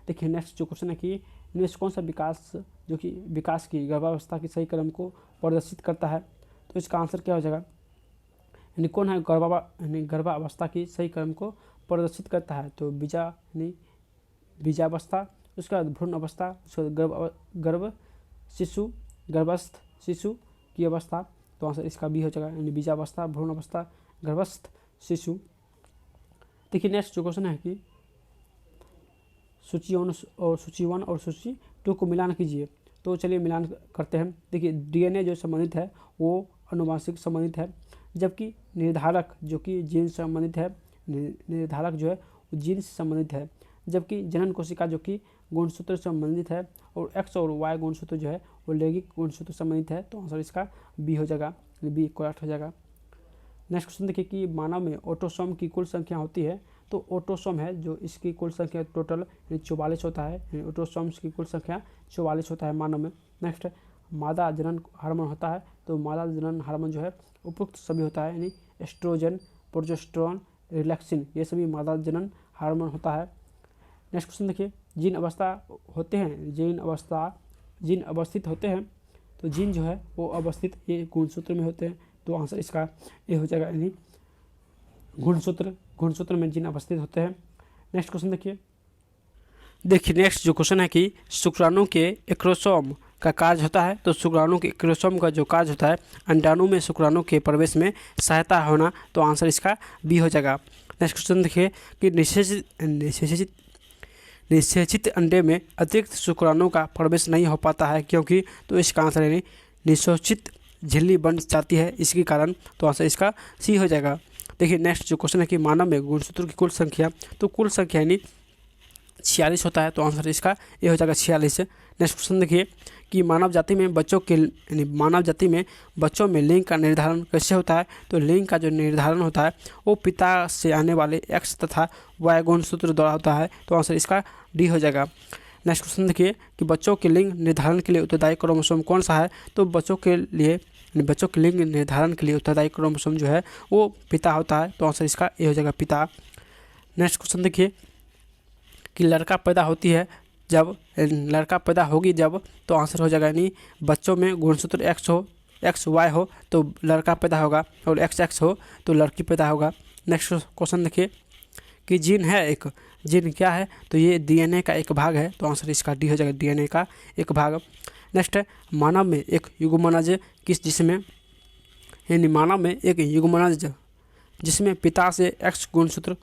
देखिए नेक्स्ट जो क्वेश्चन है कि इनमें से कौन सा विकास जो कि विकास की गर्भावस्था की सही क्रम को प्रदर्शित करता है, तो इसका आंसर क्या हो जाएगा, यानी कौन है गर्भावस्था की सही क्रम को प्रदर्शित करता है, तो बीजावस्था, उसके बाद भ्रूण अवस्था, उसके बाद गर्भस्थ शिशु की अवस्था, तो आंसर इसका बी हो जाएगा यानी बीजावस्था, भ्रूण अवस्था, गर्भस्थ शिशु। देखिए नेक्स्ट जो क्वेश्चन है कि सूची 1 और सूची 2 को मिलान कीजिए, तो चलिए मिलान करते हैं। देखिए डीएनए जो संबंधित है वो अनुवांशिक संबंधित है, जबकि निर्धारक जो कि जीन संबंधित है, निर्धारक जो है वो जीन से संबंधित है, जबकि जनन कोशिका जो कि गुणसूत्र से संबंधित है, और एक्स और वाई गुणसूत्र जो है वो लैंगिक गुणसूत्र संबंधित है, तो आंसर इसका बी हो जाएगा, बी करेक्ट हो जाएगा। नेक्स्ट क्वेश्चन देखिए कि मानव में ऑटोसोम की कुल संख्या होती है, तो ऑटोसोम है जो इसकी कुल संख्या टोटल 44 होता है, ऑटोसोम्स की कुल संख्या 44 होता है मानव में। नेक्स्ट मादा जनन हार्मोन होता है, तो मादा जनन हार्मोन जो है उपयुक्त सभी होता है, यानी एस्ट्रोजन, प्रोजेस्टेरोन, रिलैक्सिन, ये सभी मादा जनन हार्मोन होता है। नेक्स्ट क्वेश्चन देखिए जीन अवस्था होते हैं, जीन अवस्थित होते हैं, तो जीन जो है वो अवस्थित ये गुणसूत्र में होते हैं, तो आंसर इसका ये हो जाएगा यानी गुणसूत्र में जीन अवस्थित होते हैं। नेक्स्ट क्वेश्चन देखिए नेक्स्ट जो क्वेश्चन है कि शुक्राणु के एक्रोसोम का कार्य होता है, तो शुक्राणु के एक्रोसोम का जो कार्य होता है अंडाणु में शुक्राणु के प्रवेश में सहायता होना, तो आंसर इसका बी हो जाएगा। नेक्स्ट क्वेश्चन देखिए कि निषेचित अंडे में अतिरिक्त शुक्राणु का प्रवेश नहीं हो पाता है क्योंकि, तो इसका आंसर यानी निषेचित झिल्ली बन जाती है इसके कारण, तो आंसर इसका सी हो जाएगा। देखिए नेक्स्ट जो क्वेश्चन है कि मानव में गुणसूत्र की कुल संख्या, तो कुल संख्या यानी 46 होता है, तो आंसर इसका ये हो जाएगा 46। नेक्स्ट क्वेश्चन देखिए कि मानव जाति में बच्चों में लिंग का निर्धारण कैसे होता है, तो लिंग का जो निर्धारण होता है वो पिता से आने वाले एक्स तथा वाई गुणसूत्र द्वारा होता है, तो आंसर इसका डी हो जाएगा। नेक्स्ट क्वेश्चन देखिए कि बच्चों के लिंग निर्धारण के लिए उत्तरदायी क्रोमोसोम कौन सा है, तो बच्चों के लिंग निर्धारण के लिए उत्तरदायी क्रोमोसोम जो है वो पिता होता है, तो आंसर इसका ए हो जाएगा पिता। नेक्स्ट क्वेश्चन देखिए कि लड़का पैदा होगी जब, तो आंसर हो जाएगा यानी बच्चों में गुणसूत्र एक्स वाई हो तो लड़का पैदा होगा, और एक्स हो तो लड़की पैदा होगा। नेक्स्ट क्वेश्चन देखिए कि जीन है एक, जीन क्या है, तो ये डीएनए का एक भाग है, तो आंसर इसका डी हो जाएगा डीएनए का एक भाग। नेक्स्ट है मानव में एक युग्मनज जिसमें पिता से एक्स गुणसूत्र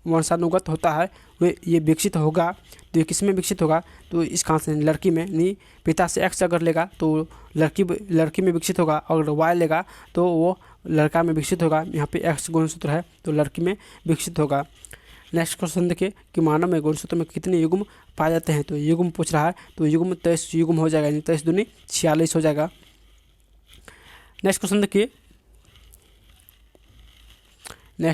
वंशानुगत होता है, वे ये विकसित होगा, तो ये किस में विकसित होगा, तो इसका आंसर लड़की में, नहीं पिता से एक्स अगर लेगा तो लड़की में विकसित होगा, और वाई लेगा तो वो लड़का में विकसित होगा, यहाँ पे एक्स गुणसूत्र है तो लड़की में विकसित होगा। नेक्स्ट क्वेश्चन देखिए कि मानव में गुणसूत्र में कितने युग्म पाए जाते हैं, तो युग्म पूछ रहा है, तो युग्म 23 युग्म हो जाएगा, यानी 23 दूनी 46 हो जाएगा। नेक्स्ट क्वेश्चन देखिए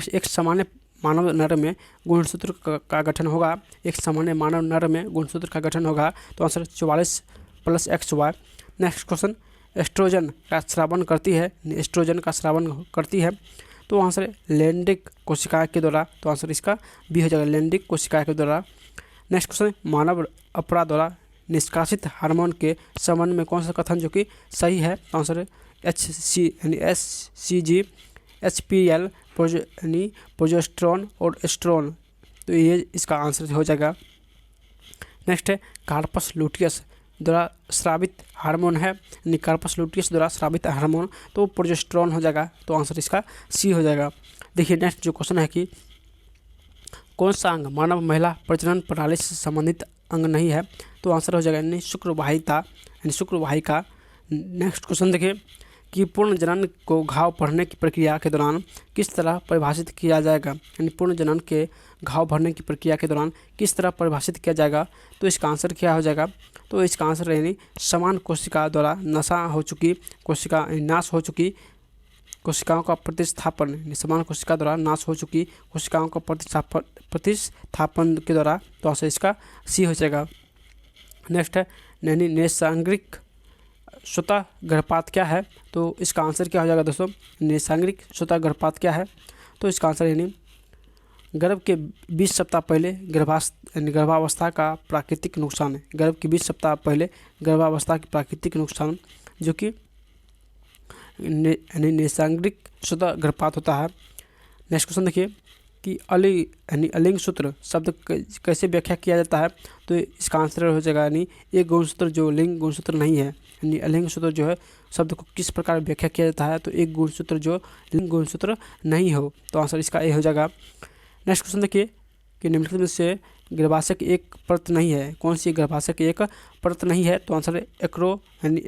एक सामान्य मानव नर में गुणसूत्र का गठन होगा, एक सामान्य मानव नर में गुणसूत्र का गठन होगा, तो answer 44 + XY। Next question oestrogen का स्रावन करती है, एस्ट्रोजन का स्रावन करती है, तो आंसर लैंगिक कोशिका के द्वारा, तो आंसर इसका बी हो जाएगा, लैंगिक कोशिका के द्वारा। नेक्स्ट क्वेश्चन, मानव अपरा द्वारा निष्कासित हार्मोन के संबंध में कौन सा कथन जो कि सही है, तो आंसर HCG, HPL, प्रोजेस्टेरोन और एस्ट्रोन, तो ये इसका आंसर हो जाएगा। नेक्स्ट है कार्पस लूटियस द्वारा स्रावित हार्मोन है, यानी कार्पस लूटियस द्वारा स्रावित हार्मोन, तो प्रोजेस्टेरोन हो जाएगा, तो आंसर इसका सी हो जाएगा। देखिए नेक्स्ट जो क्वेश्चन है कि कौन सा अंग मानव महिला प्रजनन प्रणाली से संबंधित अंग नहीं है, तो आंसर हो जाएगा यानी शुक्रवाहिता, यानी शुक्रवाहिका। नेक्स्ट क्वेश्चन देखिए कि पूर्ण जनन को घाव भरने की प्रक्रिया के दौरान किस तरह परिभाषित किया जाएगा, यानी पूर्ण जनन के घाव भरने की प्रक्रिया के दौरान किस तरह परिभाषित किया जाएगा, तो इसका आंसर क्या हो जाएगा, तो इसका आंसर यानी समान कोशिका द्वारा नाश हो चुकी कोशिकाओं का प्रतिस्थापन, समान कोशिका द्वारा नाश हो चुकी कोशिकाओं का प्रतिस्थापन के द्वारा, तो आंसर इसका सी हो जाएगा। नेक्स्ट है नैसर्गिक स्वतः गर्भपात क्या है, तो इसका आंसर क्या हो जाएगा दोस्तों, नैसर्गिक स्वतः गर्भपात क्या है, तो इसका आंसर यानी गर्भ के 20 सप्ताह पहले गर्भावस्था का प्राकृतिक नुकसान है, गर्भ के 20 सप्ताह पहले गर्भावस्था की प्राकृतिक नुकसान जो कि नैसर्गिक स्वतः गर्भपात होता है। नेक्स्ट क्वेश्चन देखिए कि अलिंग सूत्र शब्द कैसे व्याख्या किया जाता है, तो इसका आंसर हो जाएगा यानी एक गुणसूत्र जो लिंग गुणसूत्र नहीं है, यानी अलिंग सूत्र जो है शब्द को किस प्रकार व्याख्या किया जाता है, तो एक गुणसूत्र जो लिंग गुणसूत्र नहीं हो, तो आंसर इसका ए हो जाएगा। नेक्स्ट क्वेश्चन देखिए कि निम्नलिखित में से गर्भाशय की एक परत नहीं है, कौन सी गर्भाशय की एक परत नहीं है, तो आंसर यानी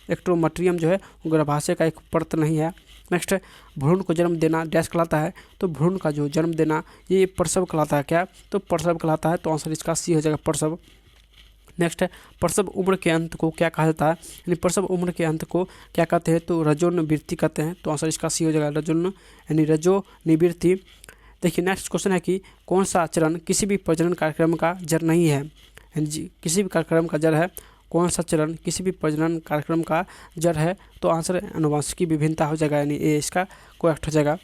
एक्टोमेट्रियम जो है वो गर्भाशय का एक परत नहीं है। नेक्स्ट है भ्रूण को जन्म देना डैश कहलाता है, तो भ्रूण का जो जन्म देना ये प्रसव कहलाता है क्या, तो प्रसव कहलाता है, तो आंसर इसका सी हो जाएगा, प्रसव। नेक्स्ट है प्रसव उम्र के अंत को क्या कहा जाता है, यानी प्रसव उम्र के अंत को क्या कहते हैं, तो रजोनिवृत्ति कहते हैं, तो आंसर इसका सी हो जाएगा, रजोनिवृत्ति। देखिए नेक्स्ट क्वेश्चन है कि कौन सा चरण किसी भी प्रजनन कार्यक्रम का जड़ नहीं है, किसी भी कार्यक्रम का जड़ है, कौन सा चरण किसी भी प्रजनन कार्यक्रम का जड़ है, तो आंसर अनुवांशिकी विभिन्नता हो जाएगा, यानी ए इसका करेक्ट हो जाएगा।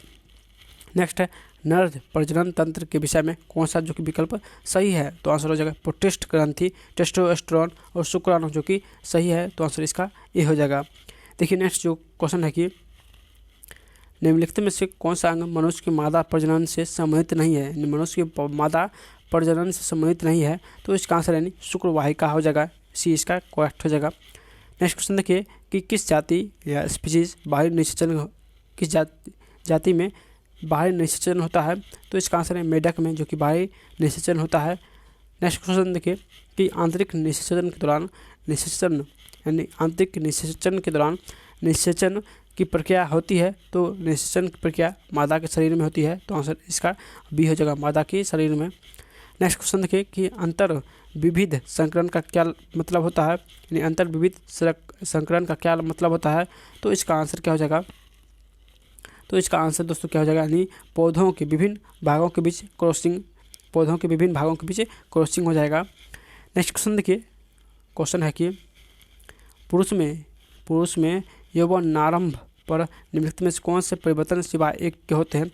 नेक्स्ट है नर प्रजनन तंत्र के विषय में कौन सा जो कि विकल्प सही है, तो आंसर हो जाएगा प्रोटेस्ट ग्रंथि, टेस्टोस्टेरोन और शुक्राणु जो कि सही है, तो आंसर इसका ए हो जाएगा। देखिए नेक्स्ट जो क्वेश्चन है कि निम्नलिखित में से कौन सा अंग मनुष्य की मादा प्रजनन से संबंधित नहीं है, मनुष्य की मादा प्रजनन से संबंधित नहीं है, तो इसका आंसर यानी शुक्रवाहिका हो जाएगा, सी इसका करेक्ट हो जाएगा। नेक्स्ट क्वेश्चन देखिए कि किस जाति या स्पीशीज बाहरी निषेचन, किस जाति में बाहरी निषेचन होता है, तो इसका आंसर है मेढक में जो कि बाहरी निषेचन होता है। नेक्स्ट क्वेश्चन देखिए कि आंतरिक निषेचन के दौरान निषेचन की प्रक्रिया होती है, तो निषेचन की प्रक्रिया मादा के शरीर में होती है, तो आंसर इसका बी हो जाएगा, मादा के शरीर में। नेक्स्ट क्वेश्चन देखिए कि अंतर विविध संकरण का क्या मतलब होता है, यानी अंतर विविध संकरण का क्या मतलब होता है, तो इसका आंसर क्या हो जाएगा, तो इसका आंसर दोस्तों क्या हो जाएगा, यानी पौधों के विभिन्न भागों के बीच क्रॉसिंग हो जाएगा। नेक्स्ट क्वेश्चन देखिए, क्वेश्चन है कि पुरुष में यौवनारंभ पर निम्नलिखित में से कौन से परिवर्तन सिवाय एक के होते हैं,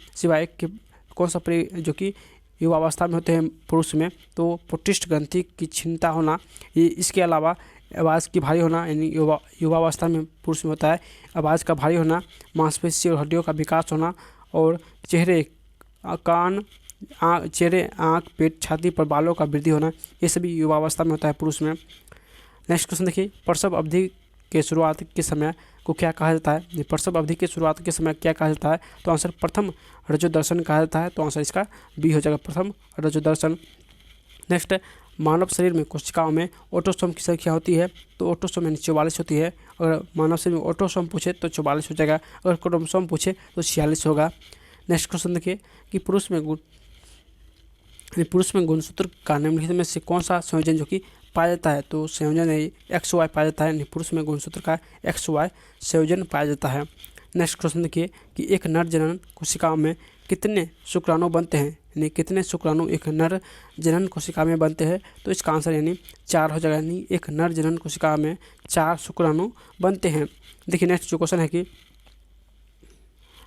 कौन सा जो कि युवावस्था में होते हैं पुरुष में, तो प्रोटिस्ट ग्रंथि की क्षीणता होना, ये इसके अलावा आवाज़ की भारी होना, यानी युवावस्था में पुरुष में होता है आवाज़ का भारी होना, मांसपेशी और हड्डियों का विकास होना, और चेहरे, आँख, पेट, छाती पर बालों का वृद्धि होना, ये सभी युवावस्था में होता है पुरुष में। नेक्स्ट क्वेश्चन देखिए, प्रसव अवधि के शुरुआत के समय को क्या कहा जाता है, प्रसव अवधि के शुरुआत के समय क्या कहा जाता है, तो आंसर प्रथम रजोदर्शन कहा जाता है, तो आंसर इसका बी हो जाएगा, प्रथम रजोदर्शन। नेक्स्ट है मानव शरीर में कोशिकाओं में ऑटोसोम की संख्या होती है, तो ऑटोसोम यानी 44 होती है, अगर मानव शरीर में ऑटोसोम पूछे तो 44 हो जाएगा, अगर क्रोमोसोम पूछे तो 46 होगा। नेक्स्ट क्वेश्चन देखिए कि पुरुष में गुणसूत्र का निम्नलिखित में से कौन सा संयोजन जो कि पाया जाता है, तो संयोजन XY पाया जाता है, पुरुष में गुणसूत्र का XY संयोजन पाया जाता है। नेक्स्ट क्वेश्चन देखिए कि एक नर जनन कोशिकाओं में कितने शुक्राणु बनते हैं, यानी कितने शुक्राणु एक नर जनन कोशिका में बनते हैं। तो इसका आंसर यानी 4 हो जाएगा, यानी एक नर जनन कोशिका में 4 शुक्राणु बनते हैं। देखिए नेक्स्ट जो क्वेश्चन है कि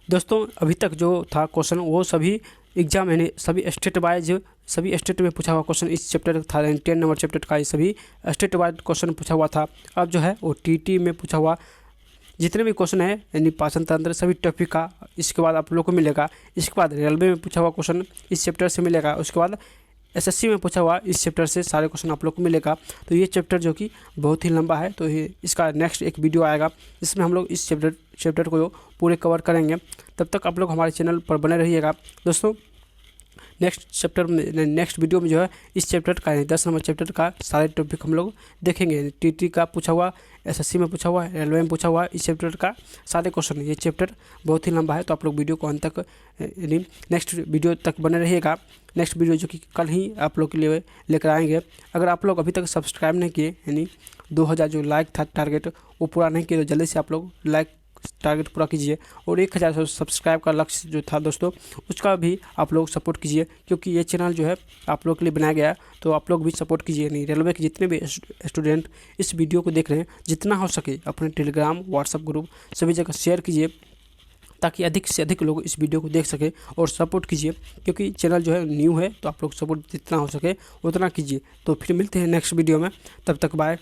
दोस्तों अभी तक जो था क्वेश्चन वो सभी एग्जाम यानी सभी स्टेट वाइज सभी स्टेट में पूछा हुआ क्वेश्चन इस चैप्टर था, यानी 10 नंबर चैप्टर का ये सभी स्टेट वाइज क्वेश्चन पूछा हुआ था। अब जो है वो टीटी में पूछा हुआ जितने भी क्वेश्चन है यानी पाचन तंत्र सभी टॉपिक का इसके बाद आप लोग को मिलेगा। इसके बाद रेलवे में पूछा हुआ क्वेश्चन इस चैप्टर से मिलेगा। उसके बाद एसएससी में पूछा हुआ इस चैप्टर से सारे क्वेश्चन आप लोग को मिलेगा। तो ये चैप्टर जो कि बहुत ही लंबा है, तो ये इसका नेक्स्ट एक वीडियो आएगा जिसमें हम लोग इस चैप्टर को पूरे कवर करेंगे। तब तक आप लोग हमारे चैनल पर बने रहिएगा दोस्तों। नेक्स्ट वीडियो में जो है इस चैप्टर का 10 नंबर चैप्टर का सारे टॉपिक हम लोग देखेंगे। टीटी का पूछा हुआ, एसएससी में पूछा हुआ, रेलवे में पूछा हुआ, इस चैप्टर का सारे क्वेश्चन। ये चैप्टर बहुत ही लंबा है, तो आप लोग वीडियो को अंत तक यानी नेक्स्ट वीडियो तक बने रहिएगा। नेक्स्ट वीडियो जो कि कल ही आप लोग के लिए लेकर आएंगे। अगर आप लोग अभी तक सब्सक्राइब नहीं किए, यानी 2000 जो लाइक था टारगेट वो पूरा नहीं किए, तो जल्दी से आप लोग लाइक टारगेट पूरा कीजिए। और 1000 सब्सक्राइब का लक्ष्य जो था दोस्तों उसका भी आप लोग सपोर्ट कीजिए, क्योंकि ये चैनल जो है आप लोग के लिए बनाया गया है, तो आप लोग भी सपोर्ट कीजिए। नहीं रेलवे के जितने भी स्टूडेंट इस वीडियो को देख रहे हैं, जितना हो सके अपने टेलीग्राम व्हाट्सएप ग्रुप सभी जगह शेयर कीजिए, ताकि अधिक से अधिक लोग इस वीडियो को देख सके और सपोर्ट कीजिए, क्योंकि चैनल जो है न्यू है, तो आप लोग सपोर्ट जितना हो सके उतना कीजिए। तो फिर मिलते हैं नेक्स्ट वीडियो में, तब तक बाय।